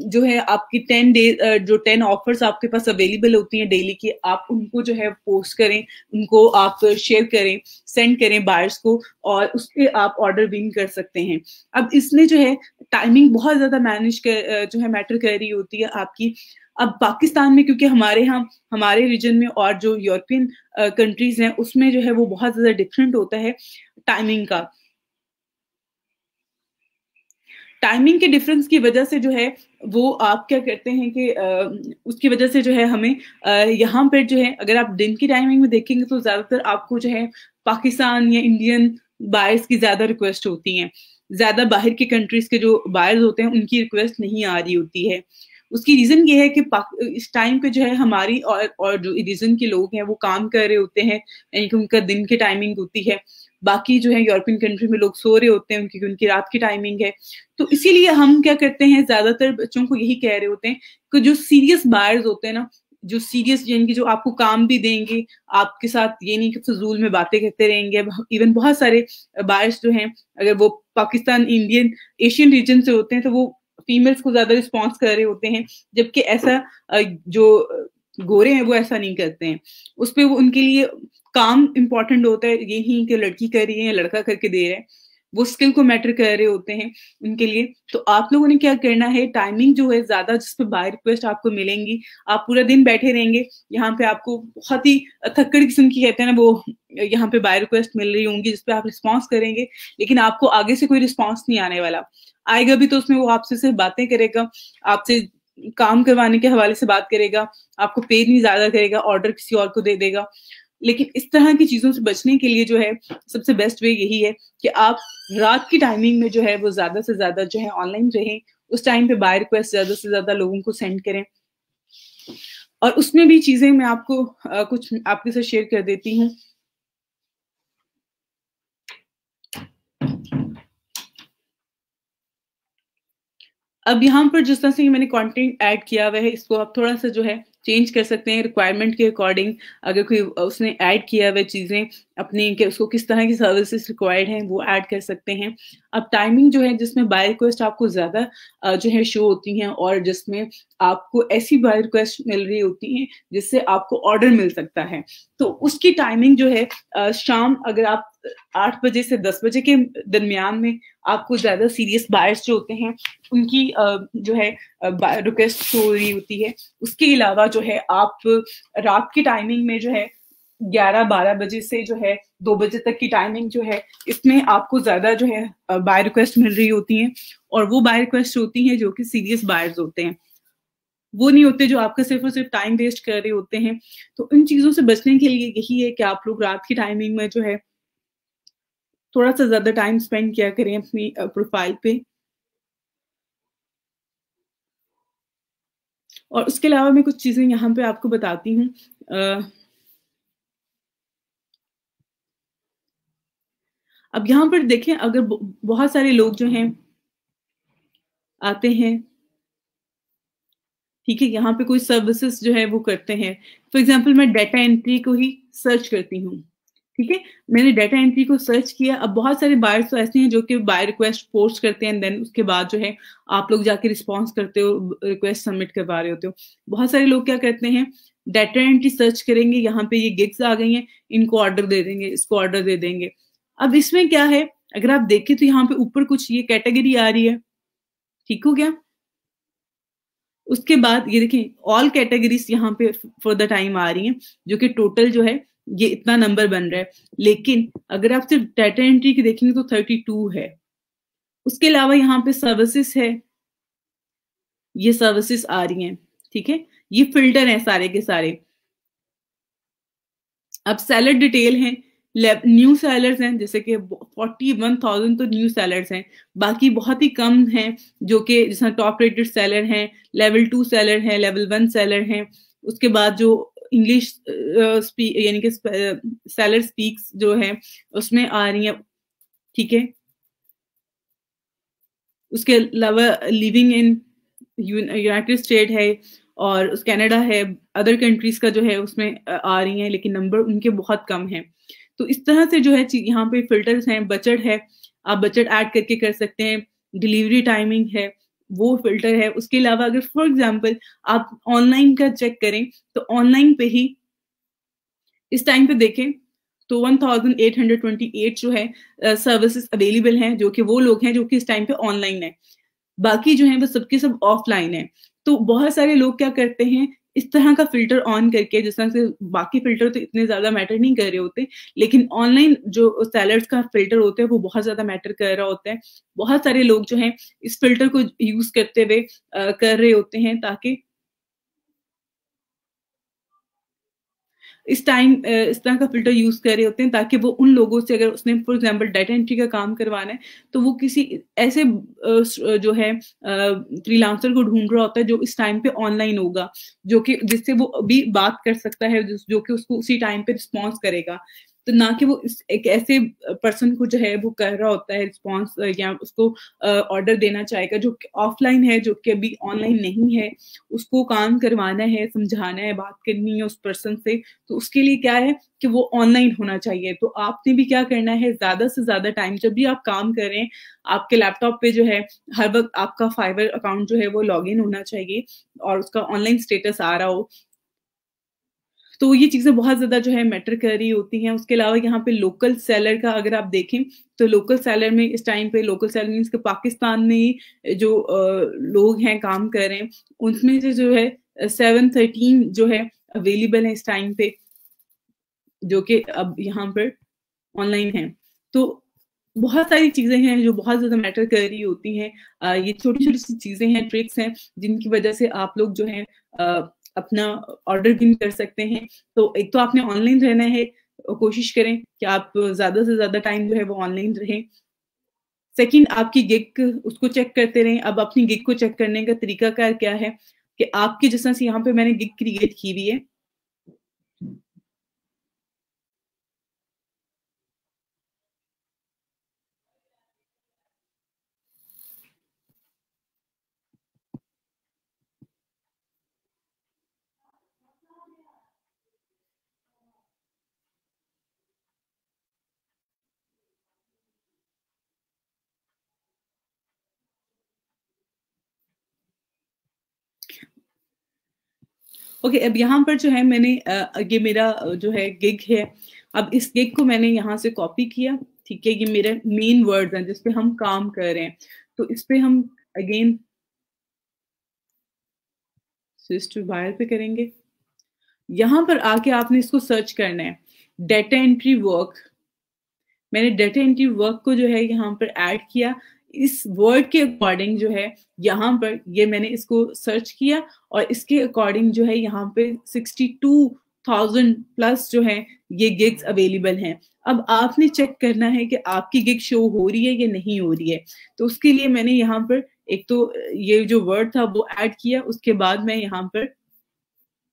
जो है आपकी 10 डे जो 10 ऑफर्स आपके पास अवेलेबल होती हैं डेली की, आप उनको जो है पोस्ट करें, उनको आप शेयर करें, सेंड करें बायर्स को, और उसके आप ऑर्डर विन कर सकते हैं। अब इसमें जो है टाइमिंग बहुत ज्यादा मैनेज कर जो है मैटर कर रही होती है आपकी। अब पाकिस्तान में क्योंकि हमारे यहाँ हमारे रीजन में और जो यूरोपियन कंट्रीज हैं उसमें जो है वो बहुत ज्यादा डिफरेंट होता है टाइमिंग का। टाइमिंग के डिफरेंस की वजह से जो है वो आप क्या करते हैं कि उसकी वजह से जो है हमें यहाँ पर जो है अगर आप दिन की टाइमिंग में देखेंगे तो ज्यादातर आपको जो है पाकिस्तान या इंडियन बायर्स की ज्यादा रिक्वेस्ट होती हैं। ज्यादा बाहर के कंट्रीज के जो बायर्स होते हैं उनकी रिक्वेस्ट नहीं आ रही होती है। उसकी रीजन ये है कि इस टाइम पे जो है हमारी और जो रीजन के लोग हैं वो काम कर रहे होते हैं, यानी कि उनका दिन की टाइमिंग होती है। बाकी जो है यूरोपियन कंट्री में लोग सो रहे होते हैं क्योंकि उनकी रात की टाइमिंग है। तो इसीलिए हम क्या करते हैं, ज्यादातर बच्चों को यही कह रहे होते हैं कि जो सीरियस बायर्स होते हैं ना, जो सीरियस यानी कि जो आपको काम भी देंगे, आपके साथ ये नहीं कि फजूल में बातें करते रहेंगे। इवन बहुत सारे बायर्स जो हैं अगर वो पाकिस्तान, इंडियन, एशियन रीजन से होते हैं तो वो फीमेल्स को ज्यादा रिस्पॉन्स कर रहे होते हैं, जबकि ऐसा जो गोरे हैं वो ऐसा नहीं करते हैं। उस पर वो उनके लिए काम इंपॉर्टेंट होता है, ये नहीं कि लड़की कर रही है या लड़का करके दे रहा है, वो स्किल को मैटर कर रहे होते हैं उनके लिए। तो आप लोगों ने क्या करना है, टाइमिंग जो है ज्यादा जिस पे बाय रिक्वेस्ट आपको मिलेंगी, आप पूरा दिन बैठे रहेंगे यहाँ पे, आपको बहुत ही थक्कड़ किस्म की कहते हैं ना वो यहाँ पे बाय रिक्वेस्ट मिल रही होंगी जिसपे आप रिस्पॉन्स करेंगे, लेकिन आपको आगे से कोई रिस्पॉन्स नहीं आने वाला। आएगा भी तो उसमें वो आपसे सिर्फ बातें करेगा, आपसे काम करवाने के हवाले से बात करेगा, आपको पे नहीं ज्यादा करेगा, ऑर्डर किसी और को दे देगा। लेकिन इस तरह की चीजों से बचने के लिए जो है सबसे बेस्ट वे यही है कि आप रात की टाइमिंग में जो है वो ज्यादा से ज्यादा जो है ऑनलाइन रहें, उस टाइम पे बाय रिक्वेस्ट ज्यादा से ज्यादा लोगों को सेंड करें। और उसमें भी चीजें मैं आपको कुछ आपके साथ शेयर कर देती हूँ। अब यहाँ पर जिस तरह से मैंने कंटेंट ऐड किया हुआ है इसको आप थोड़ा सा जो है चेंज कर सकते हैं रिक्वायरमेंट के अकॉर्डिंग। अगर कोई उसने ऐड किया हुआ चीजें अपनी कि उसको किस तरह की सर्विसेज रिक्वायर्ड हैं वो ऐड कर सकते हैं। अब टाइमिंग जो है जिसमें बाय रिक्वेस्ट आपको ज्यादा जो है शो होती हैं और जिसमें आपको ऐसी बाय रिक्वेस्ट मिल रही होती हैं जिससे आपको ऑर्डर मिल सकता है, तो उसकी टाइमिंग जो है शाम अगर आप 8 बजे से 10 बजे के दरमियान में आपको ज्यादा सीरियस बायर्स जो होते हैं उनकी जो है रिक्वेस्ट शो हो रही होती है। उसके अलावा जो है आप रात की टाइमिंग में जो है 11-12 बजे से जो है 2 बजे तक की टाइमिंग जो है इसमें आपको ज्यादा जो है बाय रिक्वेस्ट मिल रही होती हैं, और वो बाय रिक्वेस्ट होती हैं जो कि सीरियस बायर्स होते हैं, वो नहीं होते जो आपका सिर्फ और सिर्फ टाइम वेस्ट कर रहे होते हैं। तो इन चीजों से बचने के लिए यही है कि आप लोग रात की टाइमिंग में जो है थोड़ा सा ज्यादा टाइम स्पेंड किया करें अपनी प्रोफाइल पे। और उसके अलावा मैं कुछ चीजें यहाँ पे आपको बताती हूँ। अब यहाँ पर देखें, अगर बहुत सारे लोग जो हैं आते हैं, ठीक है, यहाँ पे कोई सर्विसेज जो है वो करते हैं। फॉर एग्जाम्पल मैं डाटा एंट्री को ही सर्च करती हूँ, ठीक है, मैंने डाटा एंट्री को सर्च किया। अब बहुत सारे बायर्स तो ऐसे हैं जो कि बाय रिक्वेस्ट पोस्ट करते हैं, देन उसके बाद जो है आप लोग जाके रिस्पॉन्स करते हो, रिक्वेस्ट सबमिट करवा रहे होते हो। बहुत सारे लोग क्या करते हैं, डाटा एंट्री सर्च करेंगे, यहाँ पे ये गिग्स आ गई हैं, इनको ऑर्डर दे देंगे, इसको ऑर्डर दे देंगे। अब इसमें क्या है, अगर आप देखें तो यहाँ पे ऊपर कुछ ये कैटेगरी आ रही है, ठीक हो गया। उसके बाद ये देखें ऑल कैटेगरीज यहाँ पे फॉर द टाइम आ रही हैं, जो कि टोटल जो है ये इतना नंबर बन रहा है। लेकिन अगर आप सिर्फ डाटा एंट्री की देखेंगे तो 32 है। उसके अलावा यहाँ पे सर्विसेज है, ये सर्विसेज आ रही हैं, ठीक है, ये फिल्टर है सारे के सारे। अब सेलर डिटेल है, न्यू सेलर्स हैं, जैसे कि 41,000 तो न्यू सेलर्स हैं, बाकी बहुत ही कम हैं जो कि जैसा टॉप रेटेड सेलर हैं, लेवल 2 सेलर हैं, लेवल 1 सेलर हैं। उसके बाद जो इंग्लिश यानी कि सेलर स्पीक्स जो है उसमें आ रही हैं, ठीक है। उसके अलावा लिविंग इन यूनाइटेड स्टेट है और कनाडा है, अदर कंट्रीज का जो है उसमें आ रही हैं, लेकिन नंबर उनके बहुत कम है। तो इस तरह से जो है यहाँ पे फिल्टर्स हैं, बजट है, आप बजट ऐड करके कर सकते हैं, डिलीवरी टाइमिंग है, वो फिल्टर है। उसके अलावा अगर फॉर एग्जांपल आप ऑनलाइन का चेक करें तो ऑनलाइन पे ही इस टाइम पे देखें तो 1828 जो है सर्विसेज अवेलेबल हैं, जो कि वो लोग हैं जो कि इस टाइम पे ऑनलाइन है, बाकी जो है वो सबके सब ऑफलाइन है। तो बहुत सारे लोग क्या करते हैं, इस तरह का फिल्टर ऑन करके, जिस तरह से बाकी फिल्टर तो इतने ज्यादा मैटर नहीं कर रहे होते, लेकिन ऑनलाइन जो सेलर्स का फिल्टर होता है वो बहुत ज्यादा मैटर कर रहा होता है। बहुत सारे लोग जो हैं इस फिल्टर को यूज करते हुए कर रहे होते हैं, ताकि इस तरह का फिल्टर यूज कर रहे होते हैं, ताकि वो उन लोगों से, अगर उसने फॉर एग्जांपल डाटा एंट्री का काम करवाना है, तो वो किसी ऐसे जो है फ्रीलांसर को ढूंढ रहा होता है जो इस टाइम पे ऑनलाइन होगा, जो कि जिससे वो अभी बात कर सकता है, जो कि उसको उसी टाइम पे रिस्पॉन्स करेगा। तो ना कि वो एक ऐसे पर्सन को जो है वो कर रहा होता है रिस्पॉन्स, या उसको ऑर्डर देना चाहेगा जो ऑफलाइन है, जो कि अभी ऑनलाइन नहीं है, उसको काम करवाना है, समझाना है, बात करनी है उस पर्सन से, तो उसके लिए क्या है कि वो ऑनलाइन होना चाहिए। तो आपने भी क्या करना है, ज्यादा से ज्यादा टाइम जब भी आप काम करें, आपके लैपटॉप पे जो है हर वक्त आपका फाइवर अकाउंट जो है वो लॉग इन होना चाहिए और उसका ऑनलाइन स्टेटस आ रहा हो। तो ये चीजें बहुत ज्यादा जो है मैटर कर रही होती हैं। उसके अलावा यहाँ पे लोकल सेलर का अगर आप देखें तो लोकल सेलर में इस टाइम पे, लोकल सेलर मीन्स के पाकिस्तान में जो लोग हैं काम कर रहे हैं, उनमें से जो है 713 जो है अवेलेबल है इस टाइम पे, जो कि अब यहाँ पर ऑनलाइन है। तो बहुत सारी चीजें हैं जो बहुत ज्यादा मैटर कर रही होती हैं। ये छोटी छोटी सी चीजें हैं, ट्रिक्स हैं, जिनकी वजह से आप लोग जो है अपना ऑर्डर विन कर सकते हैं। तो एक तो आपने ऑनलाइन रहना है, कोशिश करें कि आप ज्यादा से ज्यादा टाइम जो है वो ऑनलाइन रहें। सेकंड, आपकी गिग उसको चेक करते रहें। अब अपनी गिग को चेक करने का तरीका क्या है कि आपकी, जैसा यहाँ पे मैंने गिग क्रिएट की हुई है, ओके। अब यहाँ पर जो है मैंने ये मेरा जो है गिग है। अब इस गिग को मैंने यहाँ से कॉपी किया, ठीक है, ये मेरे मेन वर्ड्स हैं जिसपे हम काम कर रहे हैं। तो इस पे हम अगेन स्विच टू बायर पे करेंगे। यहाँ पर आके आपने इसको सर्च करना है, डाटा एंट्री वर्क। मैंने डाटा एंट्री वर्क को जो है यहाँ पर ऐड किया। इस वर्ड के अकॉर्डिंग जो है यहाँ पर ये मैंने इसको सर्च किया और इसके अकॉर्डिंग जो है यहाँ पे 62,000 प्लस जो है ये गिग्स अवेलेबल हैं। अब आपने चेक करना है कि आपकी गिग शो हो रही है या नहीं हो रही है। तो उसके लिए मैंने यहाँ पर एक तो ये जो वर्ड था वो ऐड किया, उसके बाद मैं यहाँ पर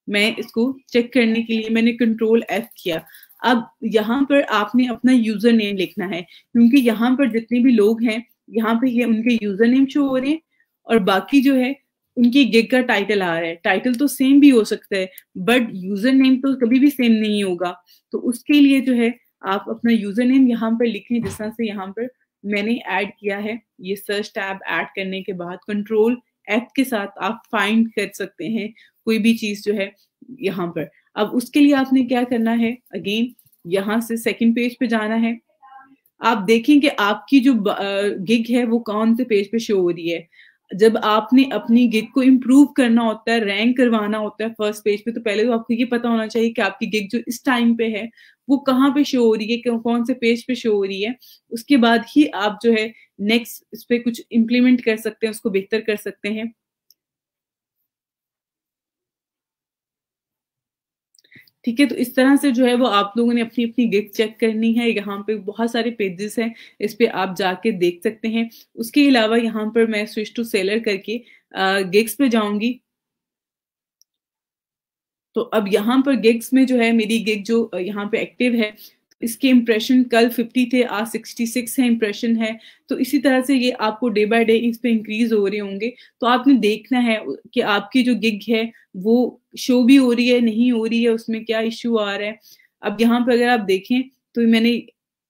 मैं इसको चेक करने के लिए मैंने कंट्रोल F किया। अब यहाँ पर आपने अपना यूजर नेम लिखना है, क्योंकि यहाँ पर जितने भी लोग हैं यहाँ पे ये उनके यूजर नेम शो हो रहे हैं और बाकी जो है उनकी गिग का टाइटल आ रहा है। टाइटल तो सेम भी हो सकता है बट यूजर नेम तो कभी भी सेम नहीं होगा। तो उसके लिए जो है आप अपना यूजर नेम यहाँ पर लिखें, जिस तरह से यहाँ पर मैंने ऐड किया है। ये सर्च टैब ऐड करने के बाद कंट्रोल F के साथ आप फाइंड कर सकते हैं कोई भी चीज जो है यहाँ पर। अब उसके लिए आपने क्या करना है, अगेन यहाँ से सेकंड पेज पे जाना है। आप देखें कि आपकी जो गिग है वो कौन से पेज पे शो हो रही है। जब आपने अपनी गिग को इम्प्रूव करना होता है, रैंक करवाना होता है फर्स्ट पेज पे, तो पहले तो आपको ये पता होना चाहिए कि आपकी गिग जो इस टाइम पे है वो कहाँ पे शो हो रही है, कौन से पेज पे शो हो रही है। उसके बाद ही आप जो है नेक्स्ट इस पे कुछ इम्प्लीमेंट कर सकते हैं, उसको बेहतर कर सकते हैं। ठीक है, तो इस तरह से जो है वो आप लोगों ने अपनी अपनी गिग चेक करनी है। यहाँ पे बहुत सारे पेजेस हैं, इस पे आप जाके देख सकते हैं। उसके अलावा यहाँ पर मैं स्विच टू सेलर करके गिग्स पे जाऊंगी। तो अब यहाँ पर गिग्स में जो है मेरी गिग जो यहाँ पे एक्टिव है, इसके इम्प्रेशन कल 50 थे, आज 66 है इम्प्रेशन है। तो इसी तरह से ये आपको डे बाय डे इस पे इंक्रीज हो रहे होंगे। तो आपने देखना है कि आपकी जो गिग है वो शो भी हो रही है, नहीं हो रही है, उसमें क्या इश्यू आ रहा है। अब यहाँ पे अगर आप देखें तो मैंने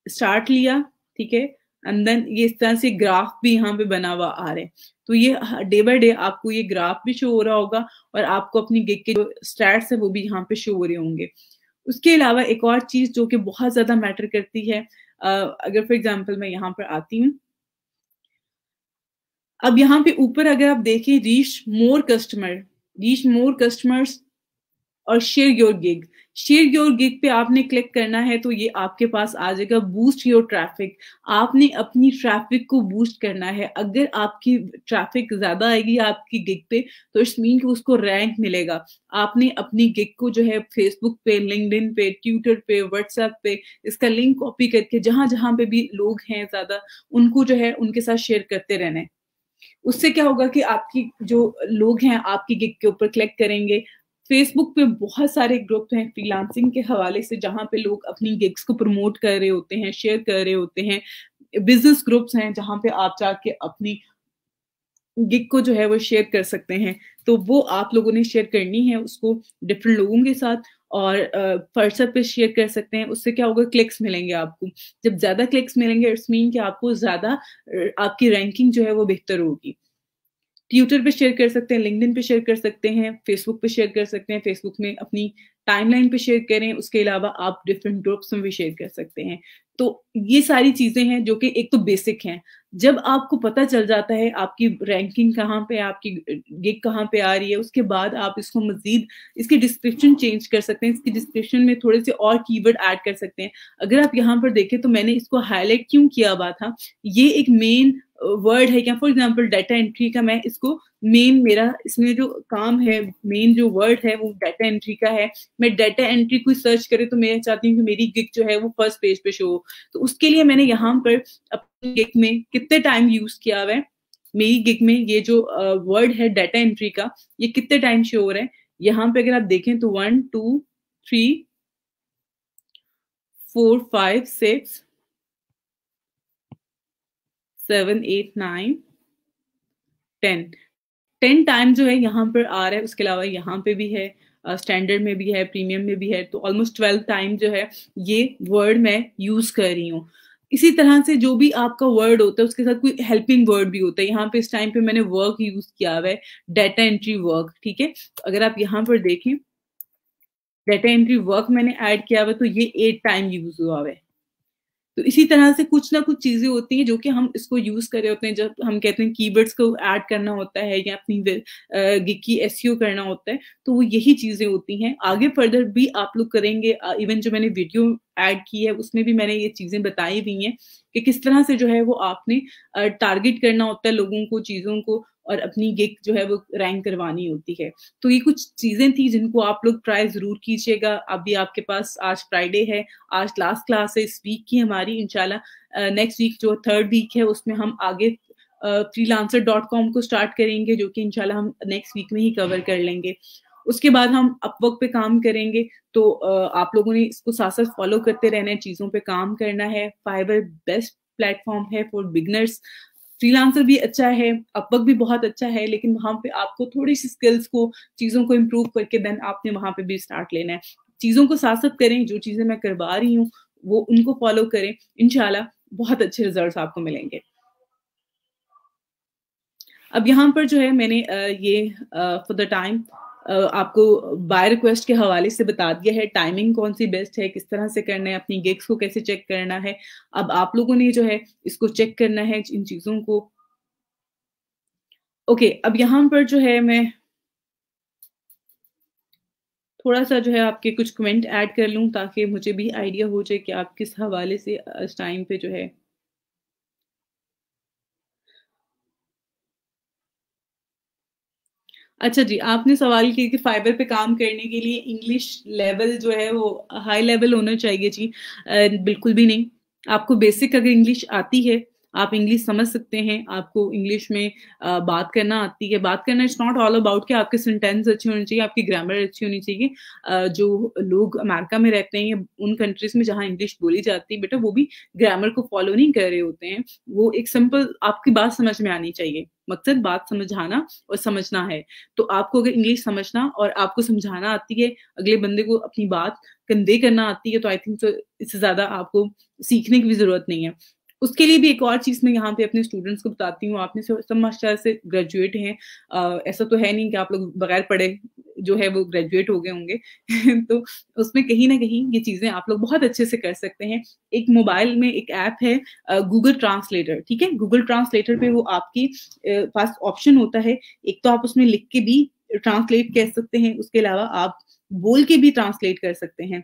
स्टार्ट लिया, ठीक है, एंड देन ये इस तरह से ग्राफ भी यहाँ पे बना हुआ आ रहा है। तो ये डे बाय डे आपको ये ग्राफ भी शो हो रहा होगा और आपको अपनी गिग के जो स्टैट्स है वो भी यहाँ पे शो हो रहे होंगे। उसके अलावा एक और चीज जो कि बहुत ज्यादा मैटर करती है, अगर फॉर एग्जांपल मैं यहाँ पर आती हूँ, अब यहाँ पे ऊपर अगर आप देखें रीच मोर कस्टमर्स और शेयर योर गिग पे आपने क्लिक करना है। तो ये आपके पास आ जाएगा बूस्ट योर ट्रैफिक। आपने अपनी ट्रैफिक को बूस्ट करना है। अगर आपकी ट्रैफिक ज्यादा आएगी आपकी गिग पे तो इट्स मीन कि उसको रैंक मिलेगा। आपने अपनी गिग को जो है फेसबुक पे, लिंक्डइन पे, ट्विटर पे, व्हाट्सएप पे इसका लिंक कॉपी करके जहां जहां पे भी लोग हैं ज्यादा, उनको जो है उनके साथ शेयर करते रहना है। उससे क्या होगा कि आपकी जो लोग हैं आपकी गिग के ऊपर क्लिक करेंगे। फेसबुक पे बहुत सारे ग्रुप हैं फ्रीलांसिंग के हवाले से जहां पे लोग अपनी गिग्स को प्रमोट कर रहे होते हैं, शेयर कर रहे होते हैं। बिजनेस ग्रुप्स हैं जहां पे आप जाके अपनी गिग को जो है वो शेयर कर सकते हैं। तो वो आप लोगों ने शेयर करनी है उसको डिफरेंट लोगों के साथ और व्हाट्सएप पे शेयर कर सकते हैं। उससे क्या होगा, क्लिक्स मिलेंगे आपको। जब ज्यादा क्लिक्स मिलेंगे इट्स मीन कि आपको ज्यादा आपकी रैंकिंग जो है वो बेहतर होगी। ट्विटर पे शेयर कर सकते हैं, लिंक्डइन पे शेयर कर सकते हैं, फेसबुक पे शेयर कर सकते हैं। फेसबुक में अपनी टाइमलाइन पे शेयर करें। उसके अलावा आप डिफरेंट ग्रुप्स में भी शेयर कर सकते हैं। तो ये सारी चीजें हैं जो कि एक तो बेसिक हैं। जब आपको पता चल जाता है आपकी रैंकिंग कहाँ पे, आपकी गिग कहाँ पे आ रही है, उसके बाद आप इसको मजीद इसकी डिस्क्रिप्शन चेंज कर सकते हैं। इसकी डिस्क्रिप्शन में थोड़े से और कीवर्ड ऐड कर सकते हैं। अगर आप यहाँ पर देखें तो मैंने इसको हाईलाइट क्यों किया हुआ था, ये एक मेन वर्ड है। क्या फॉर एग्जांपल डाटा एंट्री का मैं इसको मेन, मेरा इसमें जो काम है, मेन जो वर्ड है वो डाटा एंट्री का है। मैं डाटा एंट्री को सर्च करे तो मैं चाहती हूँ कि मेरी गिग जो है वो फर्स्ट पेज पे शो हो। तो उसके लिए मैंने यहाँ पर अपनी गिग में कितने टाइम यूज किया हुआ है, मेरी गिग में ये जो वर्ड है डाटा एंट्री का, ये कितने टाइम शो हो रहा है। यहाँ पे अगर आप देखें तो 1 2 3 4 5 6 7 8 9 10 टाइम जो है यहाँ पर आ रहा है। उसके अलावा यहाँ पे भी है, स्टैंडर्ड में भी है, प्रीमियम में भी है। तो ऑलमोस्ट 12 टाइम जो है ये वर्ड मैं यूज कर रही हूँ। इसी तरह से जो भी आपका वर्ड होता है उसके साथ कोई हेल्पिंग वर्ड भी होता है। यहाँ पे इस टाइम पे मैंने वर्क यूज किया हुआ है, डाटा एंट्री वर्क। ठीक है, तो अगर आप यहाँ पर देखें डाटा एंट्री वर्क मैंने ऐड किया हुआ है तो ये 8 टाइम यूज हुआ हुआ है। तो इसी तरह से कुछ ना कुछ चीजें होती हैं जो कि हम इसको यूज कर रहे होते हैं। जब हम कहते हैं कीवर्ड्स को ऐड करना होता है या अपनी गिग की एसईओ करना होता है, तो वो यही चीजें होती हैं। आगे फर्दर भी आप लोग करेंगे। इवन जो मैंने वीडियो ऐड की है उसमें भी मैंने ये चीजें बताई हुई हैं कि किस तरह से जो है वो आपने टारगेट करना होता है लोगों को, चीजों को, और अपनी गिग जो है वो रैंक करवानी होती है। तो ये कुछ चीजें थी जिनको आप लोग ट्राई जरूर कीजिएगा। अभी आपके पास आज फ्राइडे है, आज लास्ट क्लास है इस वीक की हमारी। इंशाल्लाह नेक्स्ट वीक जो थर्ड वीक है उसमें हम आगे freelancer.com को स्टार्ट करेंगे, जो कि इंशाल्लाह हम नेक्स्ट वीक में ही कवर कर लेंगे। उसके बाद हम अपवर्क पे काम करेंगे, तो आप लोगों ने इसको साथ-साथ फॉलो करते रहना है, चीज़ों पे काम करना है। फाइवर बेस्ट प्लेटफ़ॉर्म है फॉर बिगिनर्स। फ्रीलांसर भी अच्छा है, अपवर्क भी बहुत अच्छा है, लेकिन वहाँ पे आपको थोड़ी-सी स्किल्स को, चीज़ों को इम्प्रूव करके देन आपने वहाँ पे भी स्टार्ट लेना है। चीज़ों को साथ-साथ करें, जो चीज़ें मैं करवा रही हूँ, वो उनको फॉलो करें, इंशाल्लाह बहुत अच्छे रिज़ल्ट्स आपको मिलेंगे। अब यहाँ पर जो है मैंने ये फॉर द टाइम आपको बाय रिक्वेस्ट के हवाले से बता दिया है, टाइमिंग कौन-सी बेस्ट है, किस तरह से करना है, अपनी गिग्स को कैसे चेक करना है। अब आप लोगों ने जो है इसको चेक करना है इन चीज़ों को। ओके, अब यहाँ पर जो है मैं थोड़ा-सा जो है आपके कुछ कमेंट ऐड कर लूँ ताकि मुझे भी आइडिया हो जाए कि आप किस हवाले से इस टाइम पे जो है। अच्छा जी, आपने सवाल किया कि फाइबर पे काम करने के लिए इंग्लिश लेवल जो है वो हाई लेवल होना चाहिए जी। बिल्कुल भी नहीं। आपको बेसिक अगर इंग्लिश आती है, आप इंग्लिश समझ सकते हैं, आपको इंग्लिश में बात करना आती है। बात करना इट्स नॉट ऑल अबाउट कि आपके सेंटेंस अच्छे होने चाहिए, आपकी ग्रामर अच्छी होनी चाहिए। जो लोग अमेरिका में रहते हैं या उन कंट्रीज़ में जहाँ इंग्लिश बोली जाती है, बेटा वो भी ग्रामर को फॉलो नहीं कर रहे होते हैं। वो एक सिंपल आपकी बात समझ में आनी चाहिए। मकसद बात समझाना और समझना है। तो आपको अगर इंग्लिश समझना और आपको समझाना आती है, अगले बंदे को अपनी बात कन्वे करना आती है, तो आई थिंक सो इससे ज़्यादा आपको सीखने की भी ज़रूरत नहीं है। उसके लिए भी एक और चीज़ मैं यहाँ पे अपने स्टूडेंट्स को बताती हूँ, आप में से सब माशाल्लाह से ग्रेजुएट हैं। ऐसा तो है नहीं कि आप लोग बगैर पढ़े जो है वो ग्रेजुएट हो गए होंगे। तो उसमें कहीं न कहीं ये चीज़ें आप लोग बहुत अच्छे से कर सकते हैं। एक मोबाइल में एक ऐप है गूगल ट्रांसलेटर, ठीक है? गूगल ट्रांसलेटर पे वो आपकी पास ऑप्शन होता है। एक तो आप उसमें लिख के भी ट्रांसलेट कर सकते हैं, उसके अलावा आप बोल के भी ट्रांसलेट कर सकते हैं।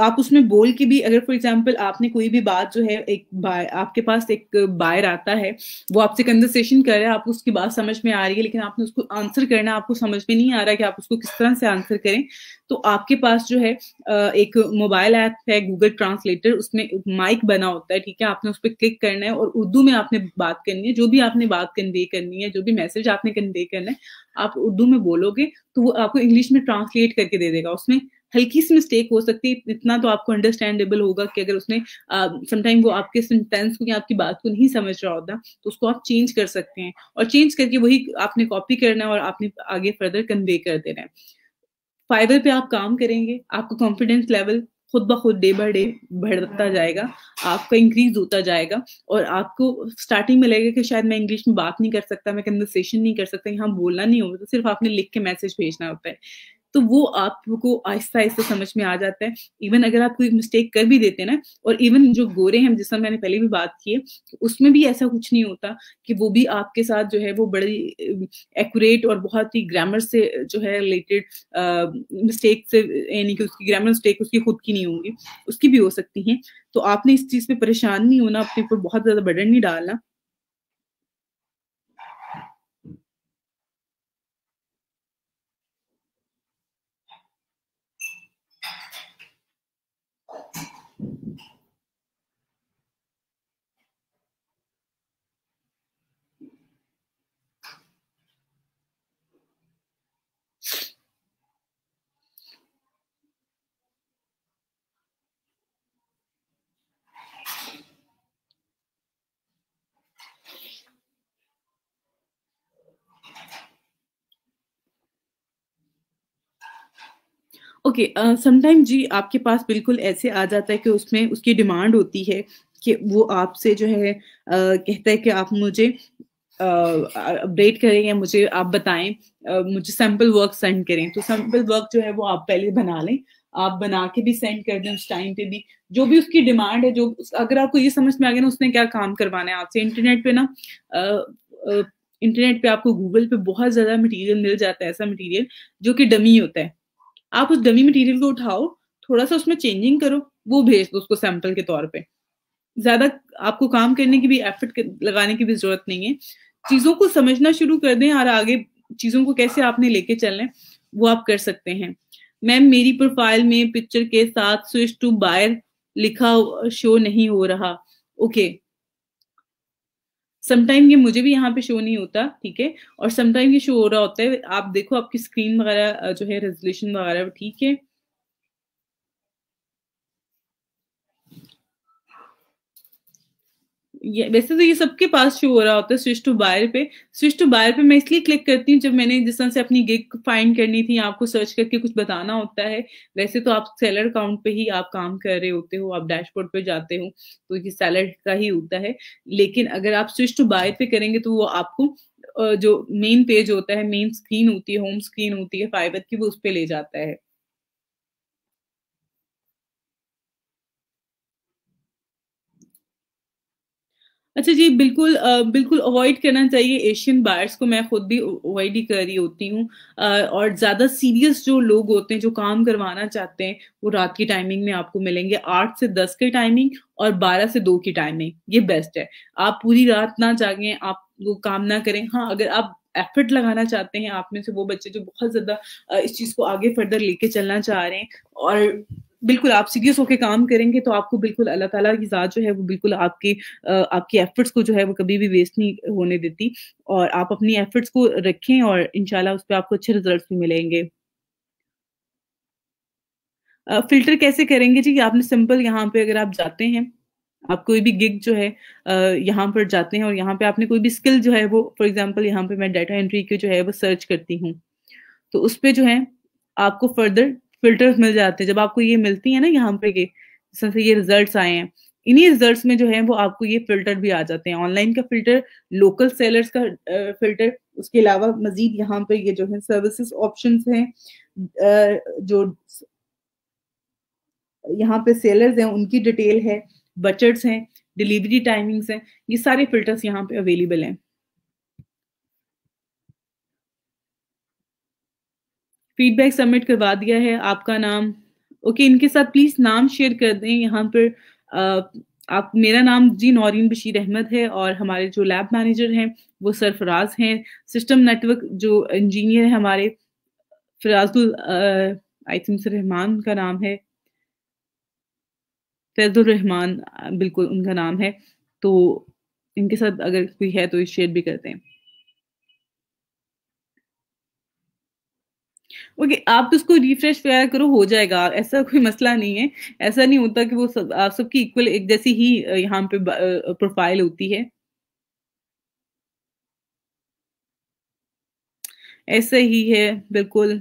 आप उसमें बोल के भी अगर फॉर एग्जांपल आपने कोई भी बात जो है एक बाय आपके पास एक बायर आता है, वो आपसे कन्वर्सेशन कर रहा है, आपको उसकी बात समझ में आ रही है, लेकिन आपने उसको आंसर करना है, आपको समझ में नहीं आ रहा है कि आप उसको किस तरह से आंसर करें। तो आपके पास जो है एक मोबाइल ऐप है गूगल ट्रांसलेटर, उसमें माइक बना होता है, ठीक है? आपने उस पे क्लिक करना है और उर्दू में आपने बात करनी है, जो भी आपने बात कन्वे करनी है, जो भी मैसेज आपने कन्वे करना है, आप उर्दू में बोलोगे, तो वो आपको इंग्लिश में ट्रांसलेट करके दे देगा। उसमें हल्की-सी मिस्टेक हो सकती है, इतना तो आपको अंडरस्टैंडेबल होगा कि अगर उसने समटाइम वो आपके सेंटेंस को या आपकी बात को नहीं समझ रहा होता, तो उसको आप चेंज कर सकते हैं और चेंज करके वही आपने कॉपी करना है और आपने आगे फर्दर कन्वे कर देना है। फाइवर पे आप काम करेंगे, आपका कॉन्फिडेंस लेवल खुद ब खुद डे बाय डे बढ़ता जाएगा, आपका इंक्रीज़ होता जाएगा और आपको स्टार्टिंग में लगेगा कि शायद मैं इंग्लिश में बात नहीं कर सकता, मैं कन्वर्सेशन नहीं कर सकता, यहाँ बोलना नहीं होता, सिर्फ़ आपने लिख के मैसेज भेजना होता है। तो वो आपको आहिस्ता-आहिस्ता समझ में आ जाता है। इवन अगर आप कोई मिस्टेक कर भी देते हैं ना और इवन जो गोरे हैं जिससे मैंने पहले भी बात की है, उसमें भी ऐसा कुछ नहीं होता कि वो भी आपके साथ जो है वो बड़ी एक्यूरेट और बहुत ही ग्रामर से जो है रिलेटेड मिस्टेक से यानी कि उसकी ग्रामर मिस्टेक उसकी खुद की नहीं होंगी, उसकी भी हो सकती हैं। तो आपने इस चीज़ पे परेशान नहीं होना, अपने ऊपर बहुत ज़्यादा बर्डन नहीं डालना। ओके समटाइम जी आपके पास बिल्कुल ऐसे आ जाता है कि उसमें उसकी डिमांड होती है कि वो आपसे जो है कहता है कि आप मुझे अपडेट करें या मुझे आप बताएं मुझे सैंपल वर्क सेंड करें तो सैंपल वर्क जो है वो आप पहले बना लें आप बना के भी सेंड कर दें उस टाइम पे भी जो भी उसकी डिमांड है जो अगर आपको ये समझ में आ गया ना उसने क्या काम करवाना है आपसे इंटरनेट पे ना अ, अ, इंटरनेट पे आपको गूगल पे बहुत ज्यादा मटेरियल मिल जाता है ऐसा मटेरियल जो कि डमी होता है आप उस डमी मटेरियल को उठाओ, थोड़ा-सा उसमें चेंजिंग करो, वो भेज दो उसको सैंपल के तौर पे। ज़्यादा आपको काम करने की भी एफर्ट क लगाने की भी ज़रूरत नहीं है। चीज़ों को समझना शुरू कर दें और आगे चीज़ों को कैसे आपने लेके चलना है, वो आप कर सकते हैं। मैम मेरी प्रोफ़ाइल में पिक्चर के साथ स्विच टू बायर लिखा शो नहीं हो रहा। ओके। समटाइम ये मुझे भी यहाँ पे शो नहीं होता, ठीक है, और समटाइम ये शो हो रहा होता है। आप देखो आपकी स्क्रीन वगैरह जो है रेजोल्यूशन वगैरह ठीक है। ये वैसे तो ये सबके पास शो हो रहा होता है स्विच टू बायर पे। स्विच टू बायर पे मैं इसलिए क्लिक करती हूँ जब मैंने जिस तरह से अपनी गिग फाइंड करनी थी, आपको सर्च करके कुछ बताना होता है। वैसे तो आप सेलर अकाउंट पे ही आप काम कर रहे होते हो, आप डैशबोर्ड पे जाते हो तो ये सेलर का ही होता है। लेकिन अगर आप स्विच टू बायर पे करेंगे तो वो आपको जो मेन पेज होता है, मेन स्क्रीन होती है, होम स्क्रीन होती है फाइवर की, वो उस पे ले जाता है। अच्छा जी, बिल्कुल बिल्कुल अवॉइड करना चाहिए एशियन बायर्स को। मैं खुद भी अवॉइड ही कर रही होती हूँ। और ज़्यादा सीरियस जो लोग होते हैं, जो काम करवाना चाहते हैं, वो रात की टाइमिंग में आपको मिलेंगे। 8 से 10 की टाइमिंग और 12 से 2 की टाइमिंग, ये बेस्ट है। आप पूरी रात ना जागें, आप वो काम ना करें। हाँ, अगर आप एफर्ट लगाना चाहते हैं, आप में से वो बच्चे जो बहुत ज़्यादा इस चीज़ को आगे फर्दर लेके चलना चाह रहे हैं और बिल्कुल आप सीरियस होके काम करेंगे, तो आपको बिल्कुल अल्लाह ताला की ज़ात जो है वो बिल्कुल आपकी एफर्ट्स को जो है वो कभी भी वेस्ट नहीं होने देती। और आप अपनी एफर्ट्स को रखें और इंशाल्लाह उस पे आपको अच्छे रिजल्ट्स भी मिलेंगे। फ़िल्टर कैसे करेंगे जी? आपने सिंपल यहाँ पे अगर आप जाते हैं, आप कोई भी गिग जो है यहाँ पर जाते हैं और यहाँ पे आपने कोई भी स्किल जो है वो फॉर एग्ज़ाम्पल यहाँ पे मैं डाटा एंट्री की जो है वो सर्च करती हूँ। तो उसपे जो है आपको फर्दर फ़िल्टर्स मिल जाते हैं। जब आपको ये मिलती है ना यहाँ पे ये जिस तरह से ये रिज़ल्ट्स आए हैं, इन्हीं रिज़ल्ट्स में जो है वो आपको ये फ़िल्टर भी आ जाते हैं। ऑनलाइन का फ़िल्टर, लोकल सेलर्स का फ़िल्टर, उसके अलावा मज़ीद यहाँ पे ये जो है सर्विसेज़ ऑप्शंस हैं। जो यहाँ पे सेलर्स हैं उनकी डिटेल है, बजट्स हैं, डिलीवरी टाइमिंग्स हैं, ये सारे फ़िल्टर्स यहाँ पे अवेलेबल हैं। फीडबैक सबमिट करवा दिया है, आपका नाम ओके, इनके साथ प्लीज़ नाम शेयर कर दें यहाँ पर। आप मेरा नाम जी नौरीन बशीर अहमद है और हमारे जो लैब मैनेजर हैं वो सरफराज हैं। सिस्टम नेटवर्क जो इंजीनियर है हमारे Farazul I think sir Rahman का नाम है, फैजुल रहमान बिल्कुल उनका नाम है। तो इनके साथ अगर कोई है तो शेयर भी करते हैं। ओके, आप उसको रिफ्रेश वगैरह करो, हो जाएगा, ऐसा कोई मसला नहीं है। ऐसा नहीं होता कि वो सब आप सबकी इक्वल एक जैसी ही यहाँ पे प्रोफाइल होती है। ऐसा ही है बिल्कुल।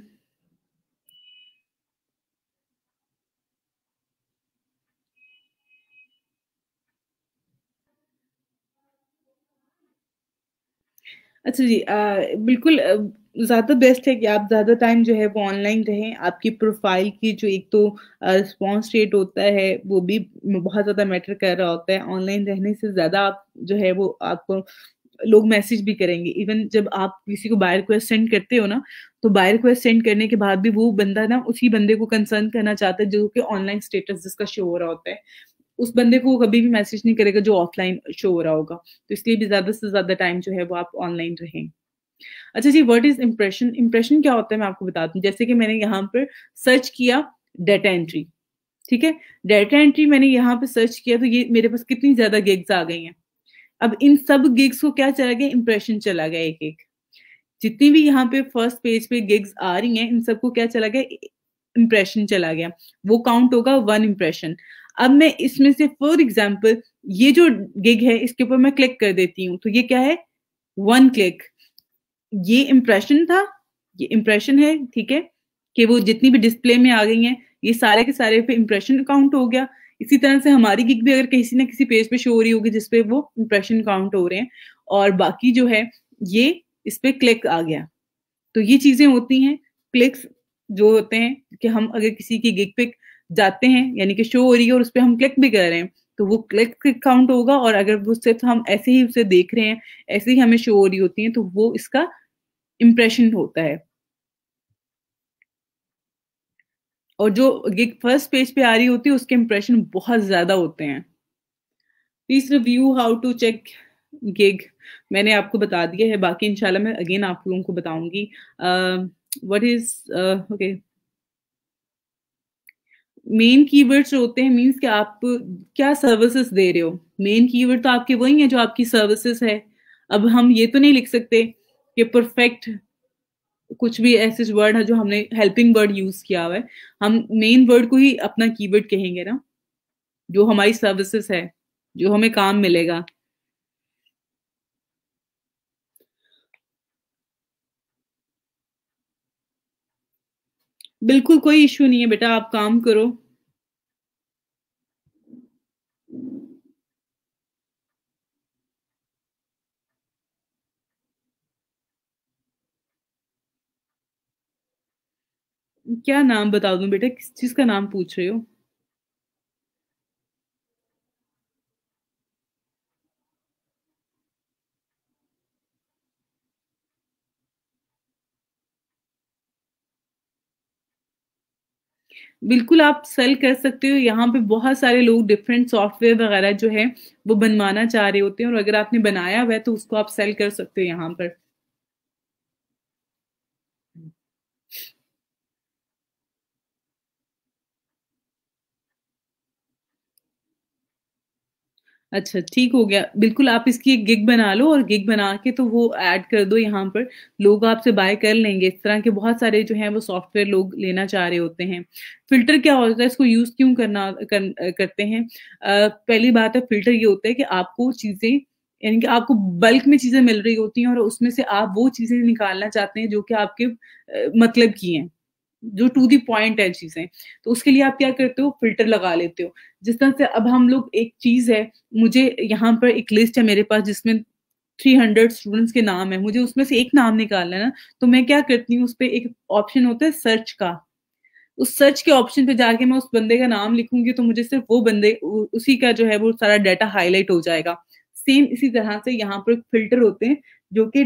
अच्छा जी, बिल्कुल ज़्यादा बेस्ट है कि आप ज़्यादा टाइम जो है वो ऑनलाइन रहें। आपकी प्रोफाइल की जो एक तो रिस्पॉन्स रेट होता है वो भी बहुत ज़्यादा मैटर कर रहा होता है। ऑनलाइन रहने से ज़्यादा आप जो है वो आपको लोग मैसेज भी करेंगे। इवन जब आप किसी को बाय रिक्वेस्ट सेंड करते हो ना, तो बाय रिक्वेस्ट सेंड करने के बाद भी वो बंदा ना उसी बंदे को कंसर्न करना चाहता है जो कि ऑनलाइन स्टेटस जिसका शो हो रहा होता है। उस बंदे को वो कभी भी मैसेज नहीं करेगा जो ऑफलाइन शो हो रहा होगा। तो इसलिए भी ज़्यादा से ज़्यादा टाइम जो है वो आप ऑनलाइन रहें। अच्छा जी, व्हाट इज़ इम्प्रेशन? इम्प्रेशन क्या होता है मैं आपको बताती हूँ। जैसे कि मैंने यहाँ पर सर्च किया डाटा एंट्री, ठीक है? डाटा एंट्री मैंने यहाँ पे सर्च किया तो ये मेरे पास कितनी ज़्यादा गिग्स आ गई हैं। अब इन सब गिग्स को क्या चला गया, इम्प्रेशन चला गया एक-एक। जितनी भी यहाँ पे फर्स्ट पेज पे गिग्स आ रही हैं, इन सबको क्या चला गया, इम्प्रेशन चला गया। वो काउंट होगा 1 इम्प्रेशन। अब मैं इसमें से फॉर एग्ज़ाम्पल ये जो गिग है इसके ऊपर मैं क्लिक कर देती हूँ, तो ये क्या है, 1 क्लिक। ये इम्प्रेशन था, ये इम्प्रेशन है, ठीक है? कि वो जितनी भी डिस्प्ले में आ गई हैं, ये सारे के सारे पे इम्प्रेशन काउंट हो गया। इसी तरह से हमारी गिग भी अगर किसी न किसी पेज पे शो हो रही होगी जिस पे वो इम्प्रेशन काउंट हो रहे हैं और बाकी जो है ये इस पे क्लिक आ गया। तो ये चीज़ें होती हैं, क्लिक्स जो होते हैं कि हम अगर किसी की गिग पे जाते हैं यानी कि शो हो रही है और उसपे हम क्लिक भी कर रहे हैं, तो वो क्लिक काउंट होगा और अगर वो सिर्फ़ हम ऐसे ही उसे देख रहे हैं, ऐसे ही हमें शो हो रही होती हैं, तो वो इसका इम्प्रेशन होता है। और जो गिग फर्स्ट पेज पे आ रही होती है उसके इम्प्रेशन बहुत ज़्यादा होते हैं। Please review how to check gig, मैंने आपको बता दिया है, बाकी इंशाल्लाह मैं अगेन आप लोगों को बताऊँगी। What is okay, main keywords जो होते हैं मीन्स कि आप क्या सर्विसेज़ दे रहे हो। मेन कीवर्ड तो आपके वही हैं जो आपकी सर्विसेज़ है। अब हम ये तो नहीं लिख सकते कि परफेक्ट कुछ भी ऐसे वर्ड है जो हमने हेल्पिंग वर्ड यूज़ किया हुआ है। हम मेन वर्ड को ही अपना कीवर्ड कहेंगे ना, जो हमारी सर्विसेज़ है, जो हमें काम मिलेगा। बिल्कुल कोई इश्यू नहीं है बेटा, आप काम करो। क्या नाम बता दूँ बेटा? किस चीज़ का नाम पूछ रहे हो? बिल्कुल आप सेल कर सकते हो, यहाँ पे बहुत सारे लोग डिफरेंट सॉफ्टवेयर वगैरह जो है, वो बनवाना चाह रहे होते हैं और अगर आपने बनाया हुआ है तो उसको आप सेल कर सकते हो यहाँ पर। अच्छा, ठीक हो गया। बिल्कुल आप इसकी एक गिग बना लो और गिग बना के तो वो ऐड कर दो यहाँ पर, लोग आपसे बाय कर लेंगे। इस तरह के बहुत सारे जो हैं वो सॉफ्टवेयर लोग लेना चाह रहे होते हैं। फ़िल्टर क्या होता है, इसको यूज़ क्यों करते हैं? पहली बात है फ़िल्टर ये होता है कि आपको चीज़ें यानी कि आपको बल्क में चीज़ें मिल रही होती हैं और उसमें से आप वो चीज़ें निकालना चाहते हैं जो कि आपके मतलब की हैं। जो टू द पॉइंट है चीज़ें, तो उसके लिए आप क्या करते हो फ़िल्टर लगा लेते हो। जिस तरह से अब हम लोग एक चीज़ है, मुझे यहाँ पर एक लिस्ट है मेरे पास जिसमें 300 स्टूडेंट्स के नाम है, मुझे उसमें से एक नाम निकालना है ना, तो मैं क्या करती हूँ उसपे एक ऑप्शन होता है सर्च का, उस सर्च के ऑप्शन पे जाके मैं उस बंदे का नाम लिखूँगी तो मुझे सिर्फ़ वो बंदे उ उसी का जो है वो सारा डाटा हाइलाइट हो जाएगा। सेम इसी तरह से यहाँ पर फ़िल्टर होते हैं जो कि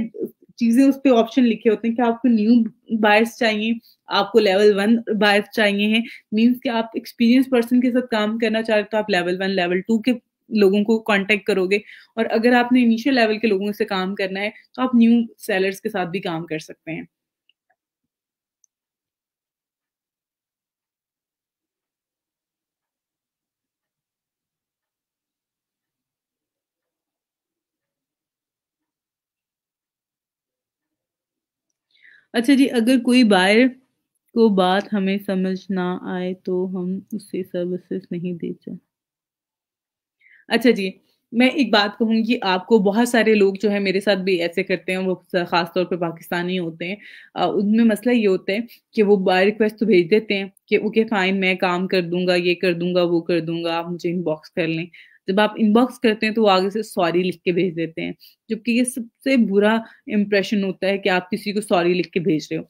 चीज़ें उस पे ऑप्शन लिखे होते हैं कि आपको न्यू बायर्स चाहिए, आपको लेवल 1 बायर्स चाहिए हैं, मीन्स कि आप एक्सपीरियंस पर्सन के साथ काम करना चाह रहे हो तो आप लेवल 1, लेवल 2 के लोगों को कॉन्टैक्ट करोगे और अगर आपने इनिशियल लेवल के लोगों से काम करना है, तो आप न्यू सेलर्स के साथ भी काम कर सकते हैं। अच्छा जी, अगर कोई बायर को बात हमें समझ ना आए तो हम उसे सर्विसेज़ नहीं देते। अच्छा जी, मैं एक बात कहूँगी आपको बहुत सारे लोग जो है मेरे साथ भी ऐसे करते हैं, वो ख़ास तौर पे पाकिस्तानी होते हैं। उनमें मसला ये होता है कि वो बाय रिक्वेस्ट तो भेज देते हैं कि ओके फ़ाइन मैं काम कर दूँगा, ये कर दूँगा, वो कर दूँगा, आप मुझे इनबॉक्स कर लें। जब आप इनबॉक्स करते हैं तो वो आगे से सॉरी लिख के भेज देते हैं, जबकि ये सबसे बुरा इंप्रेशन होता है कि आप किसी को सॉरी लिख के भेज रहे हो।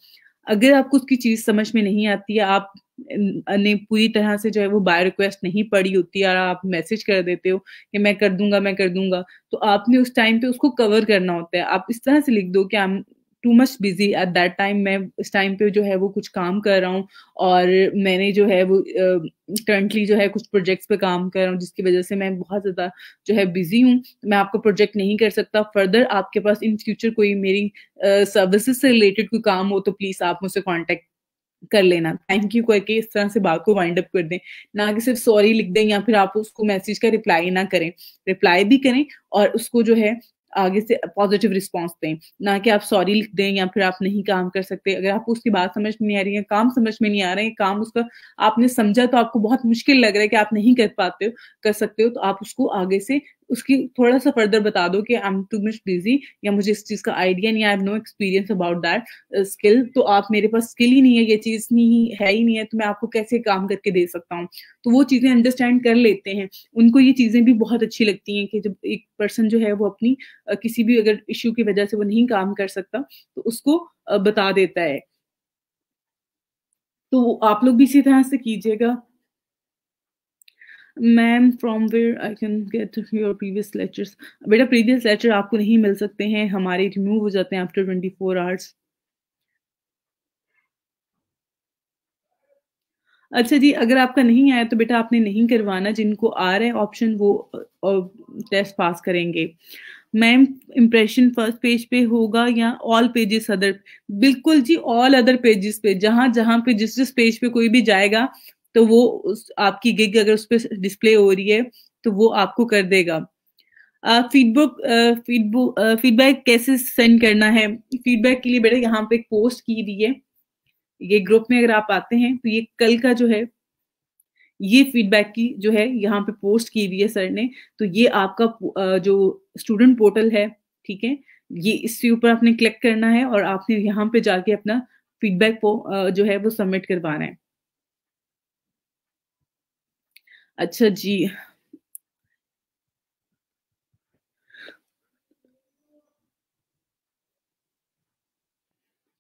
अगर आपको उसकी चीज़ समझ में नहीं आती है, आप ने पूरी तरह से जो है वो बाय रिक्वेस्ट नहीं पढ़ी होती है और आप मैसेज कर देते हो कि मैं कर दूँगा, तो आपने उस टाइम पे उसको कवर करना होता है। आप इस तरह से लिख दो कि I am too much busy at that time मैं इस टाइम पे जो है वो कुछ काम कर रहा हूँ और मैंने जो है वो करंटली जो है कुछ प्रोजेक्ट्स पे काम कर रहा हूँ जिसकी वज़ह से मैं बहुत ज़्यादा जो है बिज़ी हूँ। मैं आपका प्रोजेक्ट नहीं कर सकता। फर्दर आपके पास इन फ्यूचर कोई मेरी सर्विसेज़ से रिलेटेड कोई काम हो तो प्लीज़ आप मुझसे कॉन्टैक्ट कर लेना। थैंक यू करके इस तरह से बात को वाइंड अप कर दें। ना कि सिर्फ़ सॉरी लिख दें या फिर आप उसको मैसेज का रिप्लाई ना करें। रिप्लाई भी करें और उसको जो है आगे से पॉज़िटिव रिस्पॉन्स दें। ना कि आप सॉरी लिख दें या फिर आप नहीं काम कर सकते। अगर आपको उसकी बात समझ में नहीं आ रही है, काम समझ में नहीं आ रहा है, काम उसका आपने समझा तो आपको बहुत मुश्किल लग रहा है कि आप नहीं कर सकते हो, तो आप उसको आगे से उसकी थोड़ा-सा फर्दर बता दो कि I am too much busy या मुझे इस चीज़ का आइडिया नहीं है, I have no experience about that. Skill तो आप मेरे पास स्किल ही नहीं है, ये चीज़ नहीं है ही नहीं है, तो मैं आपको कैसे काम करके दे सकता हूँ? तो वो चीज़ें अंडरस्टैंड कर लेते हैं। उनको ये चीज़ें भी बहुत अच्छी लगती हैं कि जब एक पर्सन जो है वो अपनी किसी भी अगर इश्यू की वजह से वो नहीं काम कर सकता, तो उसको बता देता है। तो आप लोग भी इसी तरह से कीजिएगा। Ma'am from where I can get your previous lectures? बेटा प्रीवियस लेक्चर आपको नहीं मिल सकते हैं, हमारे रिमूव हो जाते हैं आफ्टर 24 आवर्स। अच्छा जी, अगर आपका नहीं आया तो बेटा आपने नहीं करवाना, जिनको आ रहा है ऑप्शन वो टेस्ट पास करेंगे। मैम इम्प्रेशन फर्स्ट पेज पे होगा या ऑल पेजेस अदर? बिल्कुल जी, ऑल अदर पेजेस पे, जहाँ-जहाँ पे जिस-जिस पेज पे कोई भी जाएगा, तो वो उस आपकी गिग अगर उस पे डिस्प्ले हो रही है, तो वो आपको कर देगा। फीडबैक कैसे सेंड करना है? फीडबैक के लिए बेटा यहाँ पे एक पोस्ट की हुई है। ये ग्रुप में अगर आप आते हैं तो ये कल का जो है ये फीडबैक की जो है यहाँ पे पोस्ट की हुई है सर ने। तो ये आपका जो स्टूडेंट पोर्टल है, ठीक है, ये इसके ऊपर आपने क्लिक करना है और आपने यहाँ पे जाके अपना फीडबैक को जो है वो सबमिट करवाना है। अच्छा जी।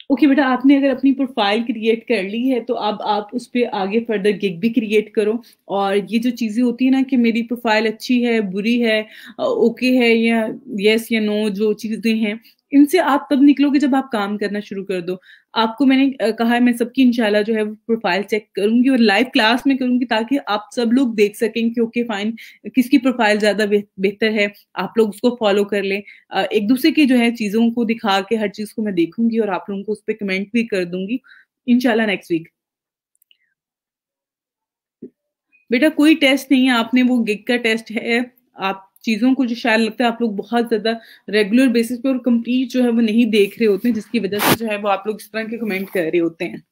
ओके बेटा, आपने अगर अपनी प्रोफाइल क्रिएट कर ली है तो अब आप उस पे आगे फर्दर गिग भी क्रिएट करो। और ये जो चीजें होती है ना कि मेरी प्रोफाइल अच्छी है, बुरी है, ओके है या यस या नो, जो चीजें हैं इनसे आप तब निकलोगे जब आप काम करना शुरू कर दो। आपको मैंने कहा है मैं सबकी इंशाल्लाह जो है वो प्रोफाइल चेक करूंगी और लाइव क्लास में करूंगी ताकि आप सब लोग देख सकें कि ओके फाइन किसकी प्रोफाइल ज्यादा बेहतर है, आप लोग उसको फॉलो कर लें। एक दूसरे की जो है चीजों को दिखा के हर चीज को मैं देखूंगी और आप लोगों को उस पर कमेंट भी कर दूंगी इंशाल्लाह नेक्स्ट वीक। बेटा कोई टेस्ट नहीं है, आपने वो गिग का टेस्ट है। आप चीजों को जो शायद लगता है आप लोग बहुत ज्यादा रेगुलर बेसिस पे और कंप्लीट जो है वो नहीं देख रहे होते हैं, जिसकी वजह से जो है वो आप लोग इस तरह के कमेंट कर रहे होते हैं।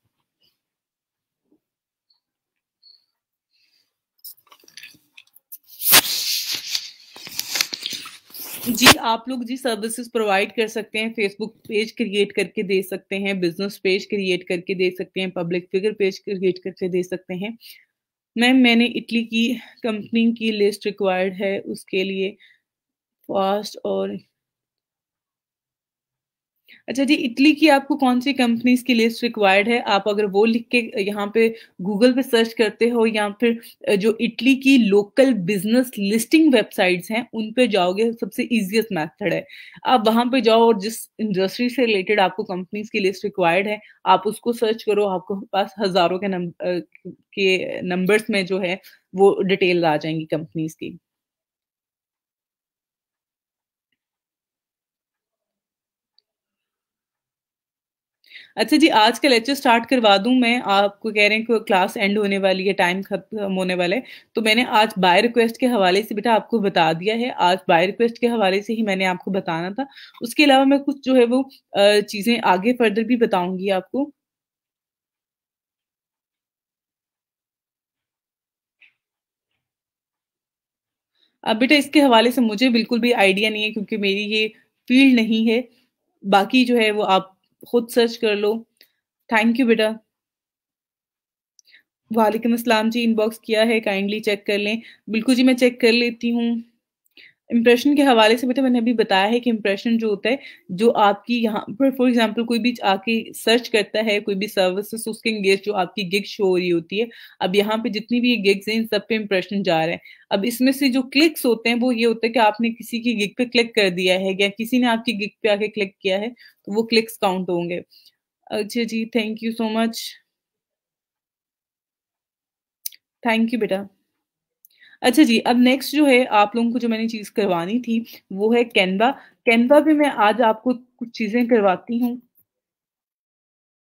जी, आप लोग जी सर्विसेज प्रोवाइड कर सकते हैं, फेसबुक पेज क्रिएट करके दे सकते हैं, बिजनेस पेज क्रिएट करके दे सकते हैं, पब्लिक फिगर पेज क्रिएट करके दे सकते हैं। मैम मैंने इटली की कंपनी की लिस्ट रिक्वायर्ड है, उसके लिए फास्ट और अच्छा जी, इटली की आपको कौन-सी कंपनीज़ की लिस्ट रिक्वायर्ड है? आप अगर वो लिख के यहाँ पे गूगल पे सर्च करते हो या फिर जो इटली की लोकल बिज़नेस लिस्टिंग वेबसाइट्स हैं, उन पे जाओगे, सबसे ईज़ीएस्ट मेथड है। आप वहाँ पे जाओ और जिस इंडस्ट्री से रिलेटेड आपको कंपनीज़ की लिस्ट रिक्वायर्ड है, आप उसको सर्च करो, आपको पास हज़ारों के नंबर्स में जो है, वो डिटेल आ जाएँगी कंपनीज़ की। अच्छा जी, आज का लेक्चर स्टार्ट करवा दूँ मैं? आपको कह रहे हैं कि क्लास एंड होने वाली है, टाइम खत्म होने वाला है। तो मैंने आज बाय रिक्वेस्ट के हवाले से बेटा आपको बता दिया है। आज बाय रिक्वेस्ट के हवाले से ही मैंने आपको बताना था। उसके अलावा मैं कुछ जो है वो चीज़ें आगे फर्दर भी बताऊँगी आपको। अब बेटा इसके हवाले से मुझे बिल्कुल भी आइडिया नहीं है क्योंकि मेरी ये फ़ील्ड नहीं है। बाकी जो है वो आप खुद सर्च कर लो। थैंक यू बेटा। वालेकुम अस्सलाम जी, इनबॉक्स किया है, काइंडली चेक कर लें। बिल्कुल जी, मैं चेक कर लेती हूँ। इम्प्रेशन के हवाले से बेटा मैंने अभी बताया है कि इम्प्रेशन जो होता है, जो आपकी यहाँ पर फॉर एग्ज़ाम्पल कोई भी आके सर्च करता है, कोई भी सर्विसेज़ उसके एंगेज जो आपकी गिग शो हो रही होती है। अब यहाँ पे जितनी भी गिग्स हैं, इन सब पे इम्प्रेशन जा रहा है। अब इसमें से जो क्लिक्स होते हैं, वो ये होता है कि आपने किसी की गिग पे क्लिक कर दिया है या किसी ने आपकी गिग पे आके क्लिक किया है, तो वो क्लिक्स काउंट होंगे। अच्छा जी, thank you so much. Thank you बेटा। अच्छा जी, अब नेक्स्ट जो है आप लोगों को जो मैंने चीज़ करवानी थी, वो है कैनवा। कैनवा पे मैं आज आपको कुछ चीज़ें करवाती हूँ,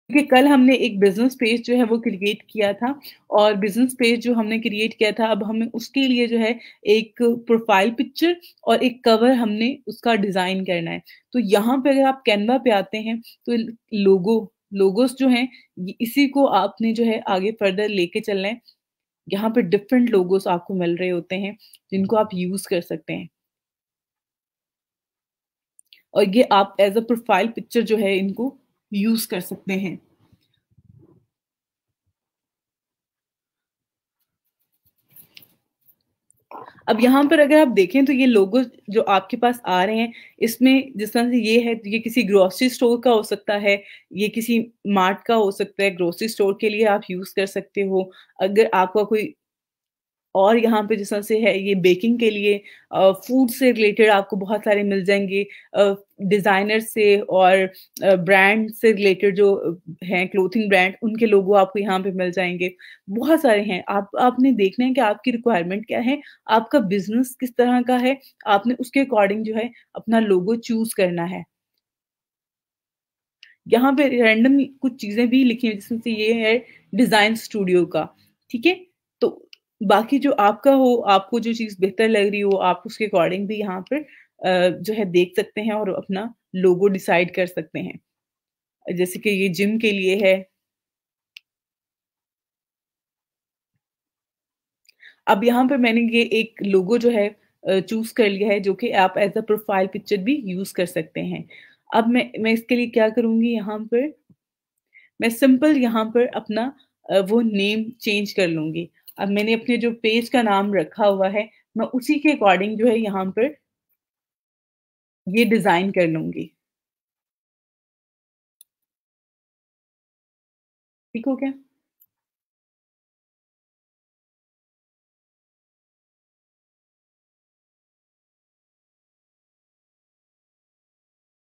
क्योंकि कल हमने एक बिज़नेस पेज जो है वो क्रिएट किया था और बिज़नेस पेज जो हमने क्रिएट किया था, अब हमें उसके लिए जो है एक प्रोफ़ाइल पिक्चर और एक कवर हमने उसका डिज़ाइन करना है। तो यहाँ पे अगर आप कैनवा पे आते हैं, तो लोगोस जो हैं, इसी को आपने जो है आगे फर्दर लेके चलना है। यहाँ पे डिफरेंट लोगोस आपको मिल रहे होते हैं, जिनको आप यूज़ कर सकते हैं और ये आप एज़ अ प्रोफाइल पिक्चर जो है इनको यूज़ कर सकते हैं। अब यहाँ पर अगर आप देखें तो ये लोगो जो आपके पास आ रहे हैं, इसमें जिस तरह से ये है, ये किसी ग्रोसरी स्टोर का हो सकता है, ये किसी मार्ट का हो सकता है, ग्रोसरी स्टोर के लिए आप यूज़ कर सकते हो। अगर आपका कोई और यहाँ पे जिस तरह से है ये बेकिंग के लिए फूड से रिलेटेड आपको बहुत सारे मिल जाएँगे डिज़ाइनर से और ब्रांड से रिलेटेड जो हैं क्लोथिंग ब्रांड उनके लोगो आपको यहाँ पे मिल जाएँगे। बहुत सारे हैं, आपने देखना है कि आपकी रिक्वायरमेंट क्या है, आपका बिज़नेस किस तरह का है, आपने उसके अकॉर्डिंग जो है अपना लोगो चूज़ करना है। यहाँ पे रैंडम कुछ चीज़ें भी लिखी हैं जिसमें से ये है डिज़ाइन स्टूडियो का, ठीक है? तो बाकी जो आपका हो, आपको जो चीज़ बेहतर लग रही हो, आप उसके अकॉर्डिंग भी यहाँ पर जो है देख सकते हैं और अपना लोगो डिसाइड कर सकते हैं। जैसे कि ये जिम के लिए है। अब यहाँ पे मैंने ये एक लोगो जो है चूज़ कर लिया है, जो कि आप एज़ अ प्रोफ़ाइल पिक्चर भी यूज़ कर सकते हैं। अब मैं इसके लिए क्या करूँगी, यहाँ पर मैं सिंपल यहाँ पर अपना वो नेम चेंज कर लूँगी। अब मैंने अपने जो पेज का नाम रखा हुआ है, मैं उसी के अकॉर्डिंग जो है यहाँ पर ये डिज़ाइन कर लूँगी। ठीक हो गया?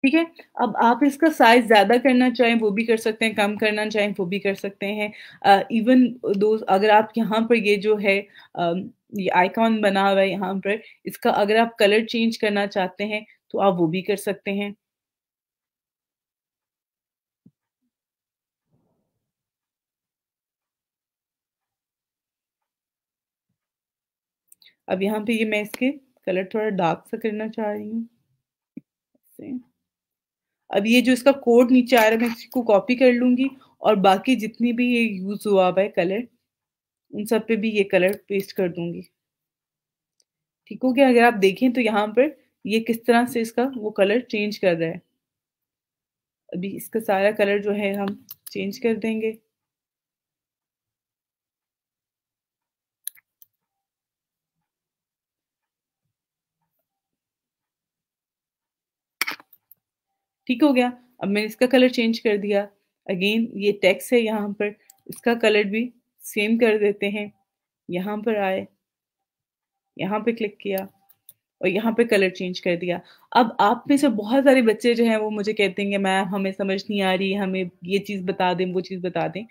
ठीक है? अब आप इसका साइज़ ज़्यादा करना चाहें वो भी कर सकते हैं, कम करना चाहें वो भी कर सकते हैं। इवन दो अगर आप यहाँ पर ये जो है ये आइकॉन बना हुआ है यहाँ पर, इसका अगर आप कलर चेंज करना चाहते हैं, तो आप वो भी कर सकते हैं। अब यहाँ पे ये मैं इसके कलर थोड़ा डार्क सा करना चाह रही हूँ, ऐसे। अब ये जो इसका कोड नीचे आ रहा है, मैं इसको कॉपी कर लूँगी और बाकी जितनी भी ये यूज़ हुआ हुआ है कलर, उन सब पे भी ये कलर पेस्ट कर दूँगी। ठीक हो गया? अगर आप देखें तो यहाँ पर ये किस तरह से इसका वो कलर चेंज कर रहा है। अभी इसका सारा कलर जो है हम चेंज कर देंगे। ठीक हो गया? अब मैंने इसका कलर चेंज कर दिया। अगेन ये टेक्स्ट है यहाँ पर, इसका कलर भी सेम कर देते हैं। यहाँ पर आए, यहाँ पे क्लिक किया और यहाँ पे कलर चेंज कर दिया। अब आप में से बहुत सारे बच्चे जो हैं वो मुझे कहते हैं कि मैम हमें समझ नहीं आ रही, हमें ये चीज़ बता दें, वो चीज़ बता दें।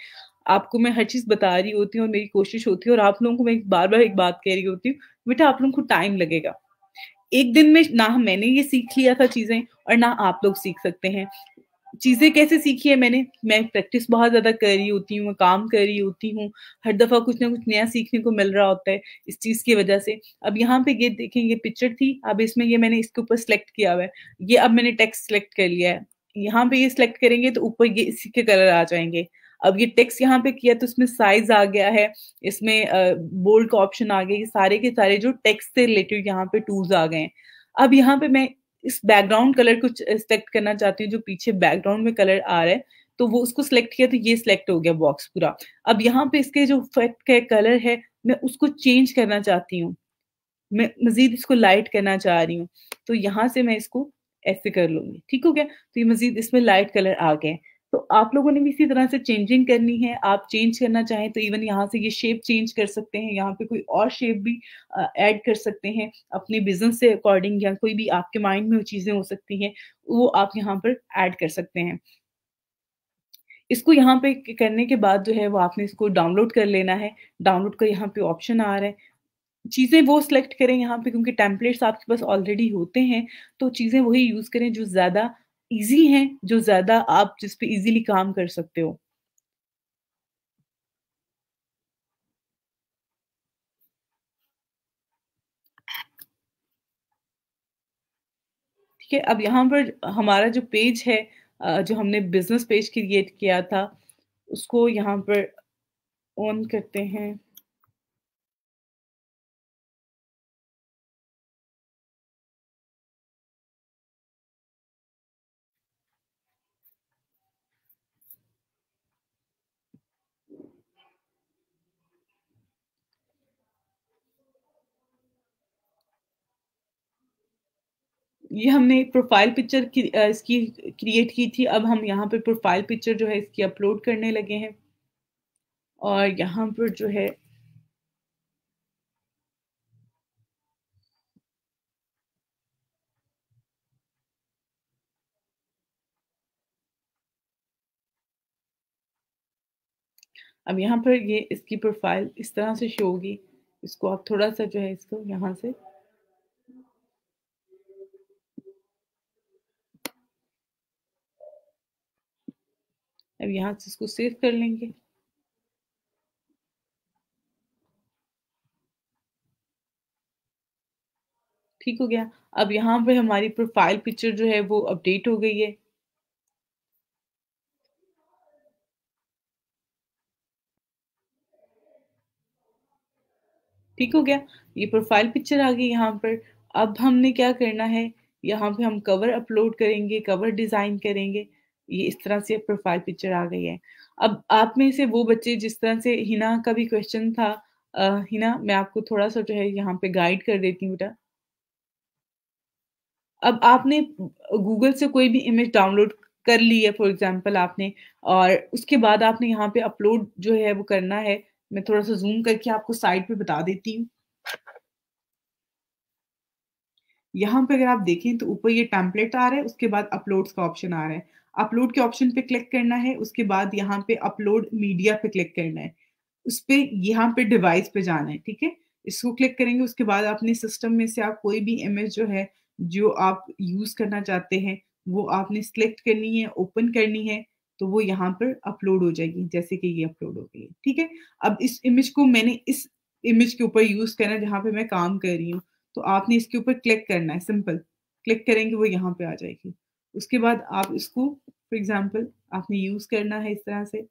आपको मैं हर चीज़ बता रही होती हूँ और मेरी कोशिश होती है और आप लोगों को मैं बार-बार एक बात कह रही होती हूँ, बेटा आप लोगों को टाइम लगेगा। एक दिन में ना मैंने ये सीख लिया था चीज़ें और ना आप लोग सीख सकते हैं। चीज़ें कैसे सीखी है मैंने, मैं प्रैक्टिस बहुत ज़्यादा कर रही होती हूँ, मैं काम कर रही होती हूँ, हर दफ़ा कुछ ना कुछ नया सीखने को मिल रहा होता है इस चीज़ की वज़ह से। अब यहाँ पे ये देखें ये पिक्चर थी, अब इसमें ये मैंने इसके ऊपर सेलेक्ट किया हुआ है। ये अब मैंने टेक्स्ट सेलेक्ट कर लिया है। यहाँ पे ये सेलेक्ट करेंगे तो ऊपर ये इसी के कलर आ जाएँगे। अब ये टेक्स्ट यहाँ पे किया तो इसमें साइज़ आ गया है, इसमें बोल्ड का ऑप्शन आ गया, ये सारे के सारे जो टेक्स्ट से रिलेटेड यहाँ पे टूल्स आ गए हैं। अब यहाँ पे मैं इस बैकग्राउंड कलर को सेलेक्ट करना चाहती हूँ, जो पीछे बैकग्राउंड में कलर आ रहा है, तो वो उसको सेलेक्ट किया तो ये सेलेक्ट हो गया बॉक्स पूरा। अब यहाँ पे इसके जो इफेक्ट के कलर है, मैं उसको चेंज करना चाहती हूँ। मैं मज़ीद इसको लाइट करना चाह रही हूँ, तो यहाँ से मैं इसको ऐसे कर लूँगी, ठीक हो गया? तो ये मज़ीद इसमें लाइट कलर आ गए। तो आप लोगों ने भी इसी तरह से चेंजिंग करनी है, आप चेंज करना चाहें तो इवन यहाँ से ये शेप चेंज कर सकते हैं, यहाँ पे कोई और शेप भी ऐड कर सकते हैं, अपने बिज़नेस से अकॉर्डिंग या कोई भी आपके माइंड में वो चीज़ें हो सकती हैं, वो आप यहाँ पर ऐड कर सकते हैं। इसको यहाँ पे करने के बाद जो है वो आपने इसको डाउनलोड कर लेना है, डाउनलोड का यहाँ पे ऑप्शन आ रहा है। चीज़ें वो सिलेक्ट करें यहाँ पे क्योंकि टेम्पलेट्स आपके पास ऑलरेडी होते हैं, तो चीज़ें वही यूज़ करें जो ज़्यादा ईज़ी हैं, जो ज़्यादा आप जिस पे ईज़िली काम कर सकते हो। ठीक है? अब यहाँ पर हमारा जो पेज है जो हमने बिज़नेस पेज क्रिएट किया था, उसको यहाँ पर ऑन करते हैं। ये हमने प्रोफ़ाइल पिक्चर इसकी क्रिएट की थी, अब हम यहाँ पे प्रोफ़ाइल पिक्चर जो है इसकी अपलोड करने लगे हैं और यहाँ पर जो है अब यहाँ पर ये इसकी प्रोफ़ाइल इस तरह से शो होगी। इसको आप थोड़ा-सा जो है इसको यहाँ से अब यहाँ से इसको सेव कर लेंगे। ठीक हो गया। अब यहाँ पे हमारी प्रोफाइल पिक्चर जो है वो अपडेट हो गई है। ठीक हो गया। ये प्रोफाइल पिक्चर आ गई यहाँ पर। अब हमने क्या करना है, यहाँ पे हम कवर अपलोड करेंगे, कवर डिज़ाइन करेंगे। ये इस तरह से प्रोफाइल पिक्चर आ गई है। अब आप में से वो बच्चे जिस तरह से हिना का भी क्वेश्चन था, हिना मैं आपको थोड़ा सा जो है यहाँ पे गाइड कर देती हूँ बेटा। अब आपने गूगल से कोई भी इमेज डाउनलोड कर ली है फॉर एग्जांपल आपने, और उसके बाद आपने यहाँ पे अपलोड जो है वो करना है। मैं थोड़ा सा जूम करके आपको साइड पे बता देती हूँ। यहाँ पे अगर आप देखें तो ऊपर ये टेम्पलेट आ रहा है, उसके बाद अपलोड्स का ऑप्शन आ रहा है। अपलोड के ऑप्शन पे क्लिक करना है, उसके बाद यहाँ पे अपलोड मीडिया पे क्लिक करना है। उस पे यहाँ पे डिवाइस पे जाना है, ठीक है? इसको क्लिक करेंगे, उसके बाद अपने सिस्टम में से आप कोई भी इमेज जो है, जो आप यूज़ करना चाहते हैं, वो आपने सिलेक्ट करनी है, ओपन करनी है, तो वो यहाँ पर अपलोड हो जाएगी, जैसे कि ये अपलोड हो गई है, ठीक है? अब इस इमेज को मैंने इस इमेज के ऊपर यूज़ करना है जहाँ पे मैं काम कर रही हूँ, तो आपने इसके ऊपर क्लिक करना है, सिंपल। क्लिक करेंगे वो यहाँ पे आ जाएगी। उसके बाद आप इसको फॉर एग्ज़ाम्पल आपने यूज़ करना है इस तरह से।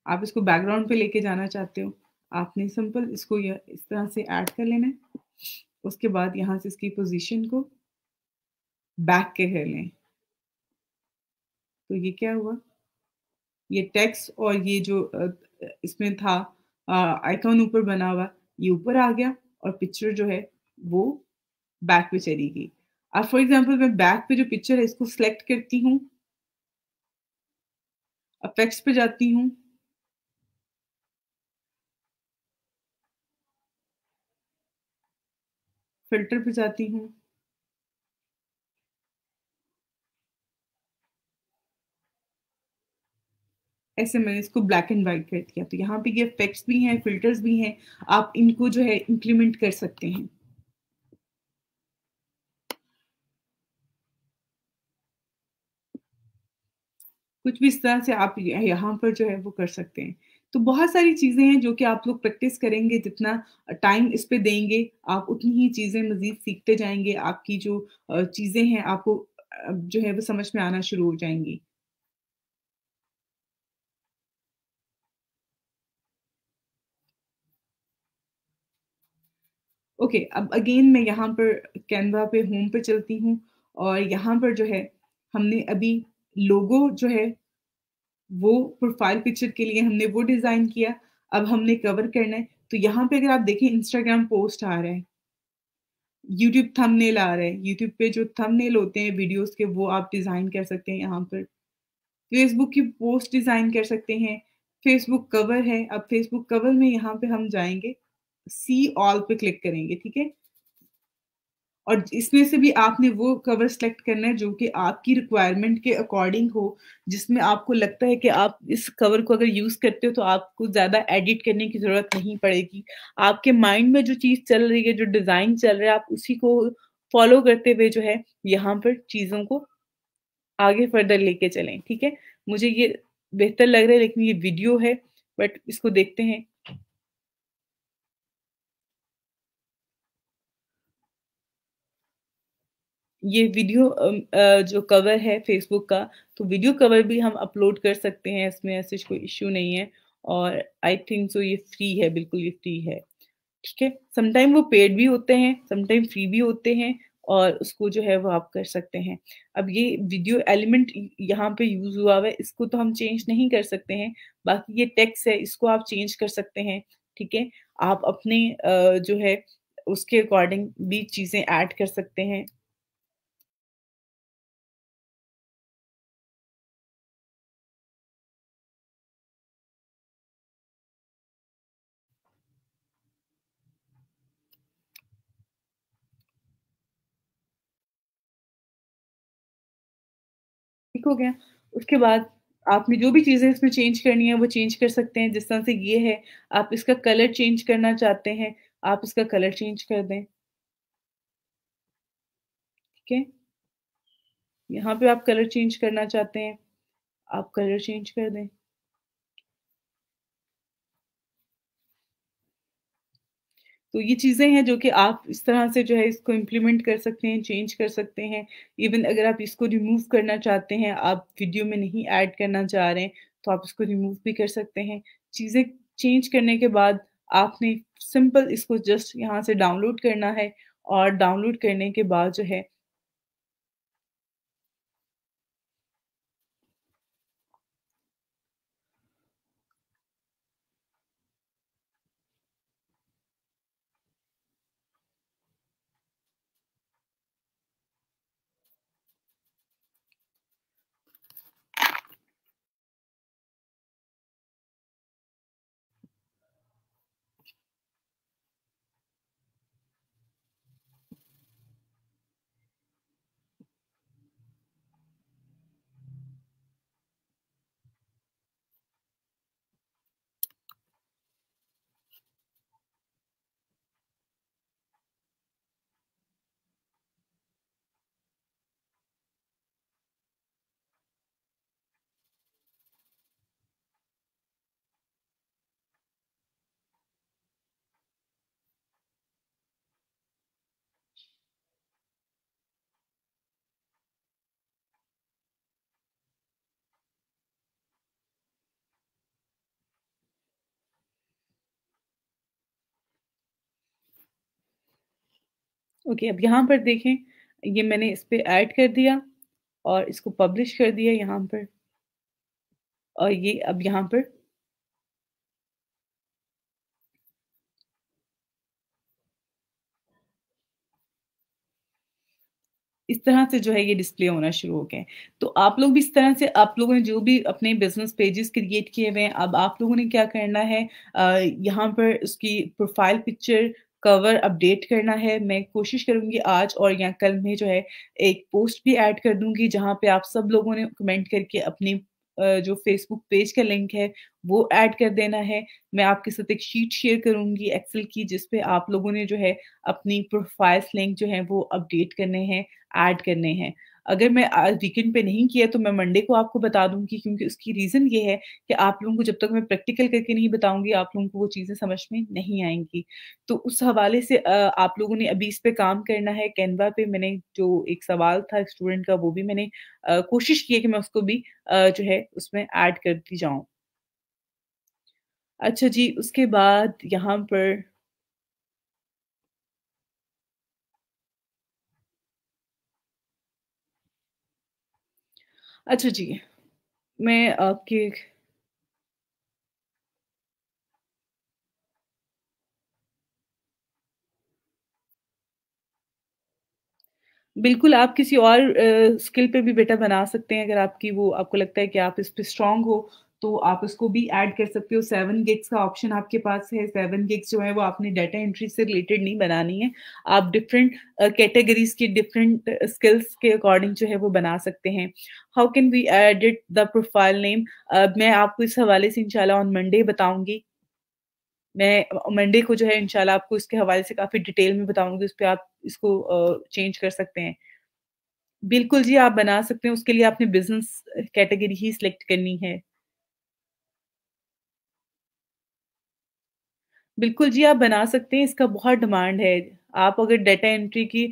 आप इसको बैकग्राउंड पे लेके जाना चाहते हो, आपने सिंपल इसको इस तरह से ऐड कर लेना है। उसके बाद यहाँ से इसकी पोजीशन को बैक के कर लें। तो ये क्या हुआ, ये टेक्स्ट और ये जो इसमें था आइकॉन ऊपर बना हुआ, ये ऊपर आ गया और पिक्चर जो है वो बैक पे चली गई। अब फॉर एग्जांपल मैं बैक पे जो पिक्चर है इसको सिलेक्ट करती हूँ, इफेक्ट्स पे जाती हूँ, फिल्टर पे जाती हूँ, ऐसे मैंने इसको ब्लैक एंड व्हाइट कर दिया। तो यहाँ पे ये इफेक्ट्स भी हैं, फिल्टर्स भी हैं, आप इनको जो है इंप्लीमेंट कर सकते हैं। कुछ भी इस तरह से आप यहाँ पर जो है वो कर सकते हैं। तो बहुत सारी चीज़ें हैं जो कि आप लोग प्रैक्टिस करेंगे, जितना टाइम इस पे देंगे, आप उतनी ही चीज़ें मज़ीद सीखते जाएँगे। आपकी जो चीज़ें हैं आपको जो है वो समझ में आना शुरू हो जाएँगी। ओके, अब अगेन मैं यहाँ पर कैनवा पे होम पे चलती हूँ और यहाँ पर जो है हमने अभी लोगो जो है वो प्रोफाइल पिक्चर के लिए हमने वो डिज़ाइन किया। अब हमने कवर करना है। तो यहाँ पे अगर आप देखें इंस्टाग्राम पोस्ट आ रहा है, यूट्यूब थंबनेल आ रहा है। यूट्यूब पे जो थंबनेल होते हैं वीडियोज़ के वो आप डिज़ाइन कर सकते हैं यहाँ पर। फेसबुक की पोस्ट डिज़ाइन कर सकते हैं। फेसबुक कवर है, अब फेसबुक कवर में यहाँ पे हम जाएँगे, सी ऑल पे क्लिक करेंगे, ठीक है? और इसमें से भी आपने वो कवर सेलेक्ट करना है जो कि आपकी रिक्वायरमेंट के अकॉर्डिंग हो, जिसमें आपको लगता है कि आप इस कवर को अगर यूज़ करते हो तो आपको ज़्यादा एडिट करने की ज़रूरत नहीं पड़ेगी। आपके माइंड में जो चीज़ चल रही है, जो डिज़ाइन चल रहा है, आप उसी को फ़ॉलो करते हुए जो है यहाँ पर चीज़ों को आगे फर्दर लेके चलें, ठीक है? मुझे ये बेहतर लग रहा है, लेकिन ये वीडियो है, बट इसको देखते हैं। ये वीडियो जो कवर है फेसबुक का, तो वीडियो कवर भी हम अपलोड कर सकते हैं, इसमें ऐसे कोई इश्यू नहीं है और आई थिंक सो ये फ्री है, बिल्कुल ये फ्री है, ठीक है? समटाइम वो पेड भी होते हैं, समटाइम फ्री भी होते हैं और उसको जो है वो आप कर सकते हैं। अब ये वीडियो एलिमेंट यहाँ पे यूज़ हुआ हुआ है, इसको तो हम चेंज नहीं कर सकते हैं, बाकी ये टेक्स्ट है, इसको आप चेंज कर सकते हैं, ठीक है? आप अपने जो है उसके अकॉर्डिंग भी चीज़ें ऐड कर सकते हैं। ठीक हो गया। उसके बाद आपने जो भी चीज़ें इसमें चेंज करनी है वो चेंज कर सकते हैं। जिस तरह से ये है, आप इसका कलर चेंज करना चाहते हैं, आप इसका कलर चेंज कर दें, ठीक है? यहाँ पे आप कलर चेंज करना चाहते हैं, आप कलर चेंज कर दें। तो ये चीज़ें हैं जो कि आप इस तरह से जो है इसको इम्प्लीमेंट कर सकते हैं, चेंज कर सकते हैं। इवन अगर आप इसको रिमूव करना चाहते हैं, आप वीडियो में नहीं ऐड करना चाह रहे हैं, तो आप इसको रिमूव भी कर सकते हैं। चीज़ें चेंज करने के बाद आपने सिंपल इसको जस्ट यहाँ से डाउनलोड करना है और डाउनलोड करने के बाद जो है ओके, अब यहाँ पर देखें, ये मैंने इस पे ऐड कर दिया और इसको पब्लिश कर दिया यहाँ पर और ये अब यहाँ पर इस तरह से जो है ये डिस्प्ले होना शुरू हो गए हैं। तो आप लोग भी इस तरह से आप लोगों ने जो भी अपने बिज़नेस पेजेस क्रिएट किए हुए हैं, अब आप लोगों ने क्या करना है यहाँ पर उसकी प्रोफ़ाइल पिक्चर, कवर अपडेट करना है। मैं कोशिश करूँगी आज और या कल में जो है एक पोस्ट भी ऐड कर दूँगी जहाँ पे आप सब लोगों ने कमेंट करके अपनी जो फ़ेसबुक पेज का लिंक है वो ऐड कर देना है। मैं आपके साथ एक शीट शेयर करूँगी एक्सेल की जिस पे आप लोगों ने जो है अपनी प्रोफ़ाइल्स लिंक जो है वो अपडेट करने हैं, ऐड करने हैं। अगर मैं आज वीकेंड पे नहीं किया तो मैं मंडे को आपको बता दूँगी क्योंकि उसकी रीज़न ये है कि आप लोगों को जब तक मैं प्रैक्टिकल करके नहीं बताऊँगी, आप लोगों को वो चीज़ें समझ में नहीं आएँगी। तो उस हवाले से आप लोगों ने अभी इस पे काम करना है। कैनवा पे मैंने जो एक सवाल था स्टूडेंट का वो भी मैंने कोशिश की है कि मैं उसको भी जो है उसमें ऐड करती जाऊँ। अच्छा जी, उसके बाद यहाँ पर अच्छा जी, मैं आपके बिल्कुल, आप किसी और स्किल पे भी बेटा बना सकते हैं, अगर आपकी वो आपको लगता है कि आप इस पे स्ट्रॉन्ग हो, तो आप उसको भी ऐड कर सकते हो। 7 गिग्स का ऑप्शन आपके पास है, 7 गिग्स जो है वो आपने डाटा एंट्री से रिलेटेड नहीं बनानी है। आप डिफरेंट कैटेगरीज़ की डिफरेंट स्किल्स के अकॉर्डिंग जो है वो बना सकते हैं। How can we edit the profile name मैं आपको इस हवाले से इंशाल्लाह ऑन मंडे बताऊँगी। मैं मंडे को जो है इंशाल्लाह आपको इसके हवाले से काफ़ी डिटेल में बताऊँगी, उस पे आप इसको चेंज कर सकते हैं। बिल्कुल जी, आप बना सकते हैं, उसके लिए आपने बिज़नेस कैटेगरी ही सिलेक्ट करनी है। बिल्कुल जी, आप बना सकते हैं, इसका बहुत डिमांड है। आप अगर डाटा एंट्री की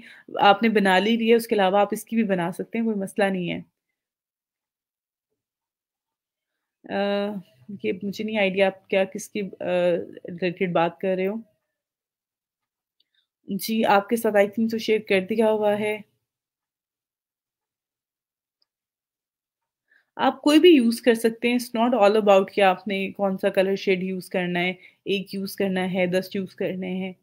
आपने बना ली है, उसके अलावा आप इसकी भी बना सकते हैं, कोई मसला नहीं है। अ, ये मुझे नहीं आइडिया आप क्या किसकी रिलेटेड बात कर रहे हो? जी, आपके साथ आई थिंक तो शेयर कर दिया हुआ है। आप कोई भी यूज़ कर सकते हैं, इट्स नॉट ऑल अबाउट कि आपने कौन-सा कलर शेड यूज़ करना है, 1 यूज़ करना है, 10 यूज़ करने हैं।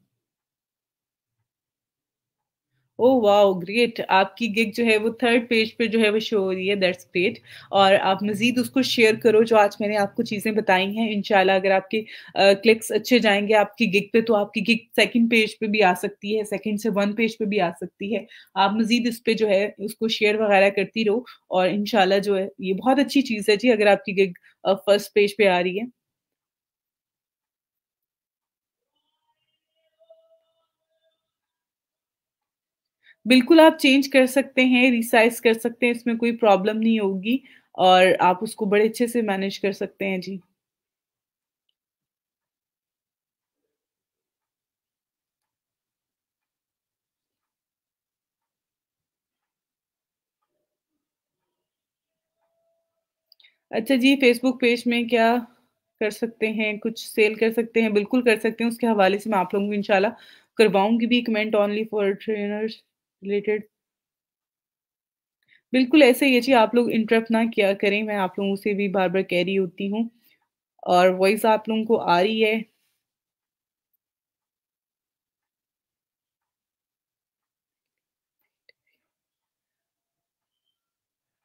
Oh wow! ग्रेट आपकी गिग जो है वो 3rd पेज पे जो है वो शो हो रही है, दैट्स ग्रेट और आप मज़ीद उसको शेयर करो जो आज मैंने आपको चीज़ें बताई हैं। इंशाल्लाह अगर आपके क्लिक्स अच्छे जाएँगे आपकी गिग पे तो आपकी गिग 2nd पेज पे भी आ सकती है, 2nd से 1 पेज पे भी आ सकती है। आप मज़ीद इस पे जो है उसको शेयर वगैरह करती रहो और इंशाल्लाह जो है ये बहुत अच्छी चीज़ है जी अगर आपकी गिग फर्स्ट पेज पे आ रही है। बिल्कुल, आप चेंज कर सकते हैं, रिसाइज़ कर सकते हैं, इसमें कोई प्रॉब्लम नहीं होगी और आप उसको बड़े अच्छे से मैनेज कर सकते हैं। जी। अच्छा जी, फ़ेसबुक पेज में क्या कर सकते हैं? कुछ सेल कर सकते हैं, बिल्कुल कर सकते हैं, उसके हवाले से मैं आप लोगों को इंशाल्लाह करवाऊँगी भी comment only for trainers related. बिल्कुल ऐसे ही है जी, आप लोग इंटरप्ट ना किया करें, मैं आप लोगों से भी बार-बार कह रही होती हूँ और वॉइस आप लोगों को आ रही है।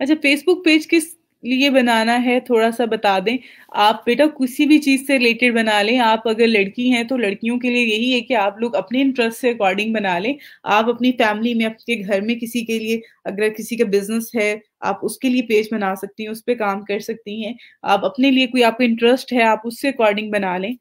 अच्छा, फ़ेसबुक पेज किस लिए बनाना है थोड़ा-सा बता दें? आप बेटा किसी भी चीज़ से रिलेटेड बना लें, आप अगर लड़की हैं तो लड़कियों के लिए यही है कि आप लोग अपने इंटरेस्ट से अकॉर्डिंग बना लें। आप अपनी फैमिली में, आपके घर में किसी के लिए अगर किसी का बिज़नेस है, आप उसके लिए पेज बना सकती हैं, उस पे काम कर सकती हैं। आप अपने लिए कोई आपको इंटरेस्ट है, आप उससे अकॉर्डिंग बना लें।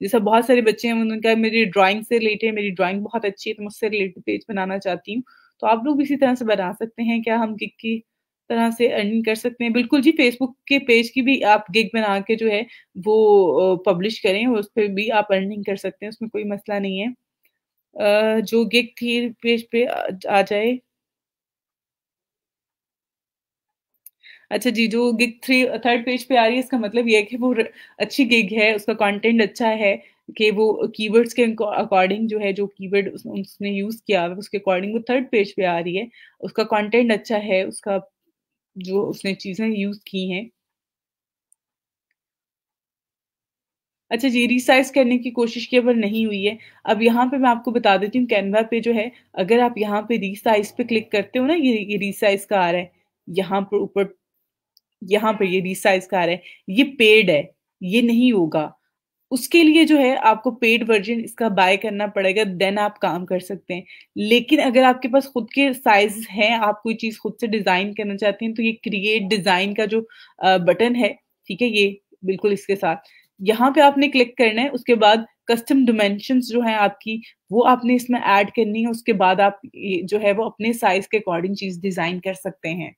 जैसे बहुत सारे बच्चे हैं उन्होंने कहा मेरी ड्राइंग से रिलेटेड मेरी ड्राइंग बहुत अच्छी है, तो मैं उससे रिलेटेड पेज बनाना चाहती हूँ। तो आप लोग भी इसी तरह से बना सकते हैं। क्या हम गिग की तरह से अर्निंग कर सकते हैं। बिल्कुल जी, फ़ेसबुक के पेज की भी आप गिग बना के जो है वो पब्लिश करें और उसपे भी आप अर्निंग कर सकते हैं, उसमें कोई मसला नहीं है। जो गिग थी पेज पे आ जाए। अच्छा जी, जो गिग थर्ड पेज पे आ रही है इसका मतलब ये है कि वो अच्छी गिग है, उसका कंटेंट अच्छा है कि वो कीवर्ड्स के अकॉर्डिंग जो है जो कीवर्ड उसने यूज़ किया है उसके अकॉर्डिंग वो थर्ड पेज पे आ रही है। उसका कंटेंट अच्छा है, उसका जो उसने चीज़ें यूज़ की हैं। अच्छा जी, रीसाइज़ करने की कोशिश की पर नहीं हुई है। अब यहाँ पे मैं आपको बता देती हूँ कैनवा पे जो है, अगर आप यहाँ पे रीसाइज़ पे क्लिक करते हो ना ये रीसाइज़ का आ रहा है। यहाँ पर ऊपर यहाँ पे ये रीसाइज़ का आ रहा है, ये पेड है, ये नहीं होगा। उसके लिए जो है आपको पेड वर्ज़न इसका बाय करना पड़ेगा देन आप काम कर सकते हैं। लेकिन अगर आपके पास खुद के साइज़ हैं, आप कोई चीज़ खुद से डिज़ाइन करना चाहते हैं तो ये क्रिएट डिज़ाइन का जो बटन है, ठीक है? ये बिल्कुल इसके साथ, यहाँ पे आपने क्लिक करना है उसके बाद कस्टम डायमेंशंस जो हैं आपकी, वो आपने इसमें ऐड करनी है उसके बाद आप ये जो है वो अपने साइज़ के अकॉर्डिंग चीज़ डिज़ाइन कर सकते हैं।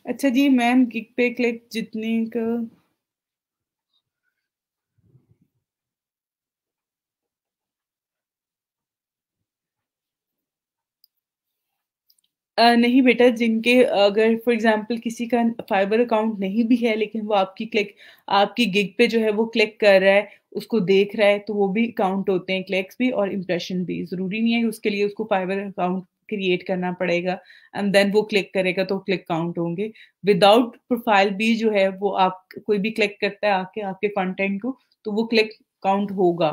अच्छा जी, मैम गिग पे क्लिक जितने का नहीं बेटा जिनके अगर फॉर एग्ज़ाम्पल किसी का फाइवर अकाउंट नहीं भी है लेकिन वो आपकी गिग पे जो है वो क्लिक कर रहा है, उसको देख रहा है तो वो भी काउंट होते हैं क्लिक्स भी और इम्प्रेशन भी। ज़रूरी नहीं है कि उसके लिए उसको फाइवर अकाउंट क्रिएट करना पड़ेगा एंड देन वो क्लिक करेगा तो क्लिक काउंट होंगे। विदाउट प्रोफाइल भी जो है वो आप कोई भी क्लिक करता है आके आपके कंटेंट को तो वो क्लिक काउंट होगा।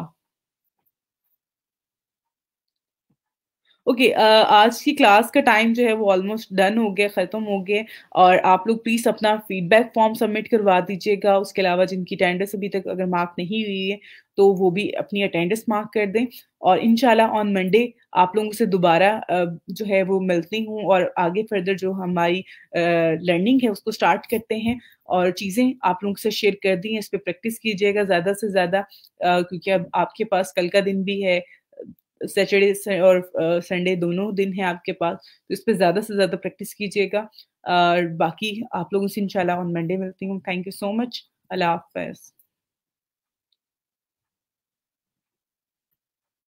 ओके आज की क्लास का टाइम जो है वो ऑलमोस्ट डन हो गया, ख़त्म हो गया और आप लोग प्लीज़ अपना फीडबैक फॉर्म सबमिट करवा दीजिएगा। उसके अलावा जिनकी अटेंडेंस अभी तक अगर मार्क नहीं हुई है, तो वो भी अपनी अटेंडेंस मार्क कर दें और इंशाल्लाह ऑन मंडे आप लोगों से दोबारा जो है वो मिलती हूँ और आगे फर्दर जो हमारी लर्निंग है उसको स्टार्ट करते हैं और चीज़ें आप लोगों से शेयर कर दी हैं, इस पे प्रैक्टिस कीजिएगा ज़्यादा से ज़्यादा क्योंकि अब आपके पास कल का दिन भी है। सैटरडे से और संडे दोनों दिन हैं आपके पास, तो इस पे ज़्यादा से ज़्यादा प्रैक्टिस कीजिएगा और बाकी आप लोगों से इंशाल्लाह ऑन मंडे मिलती हूँ। Thank you so much. अल्लाह हाफ़िज़।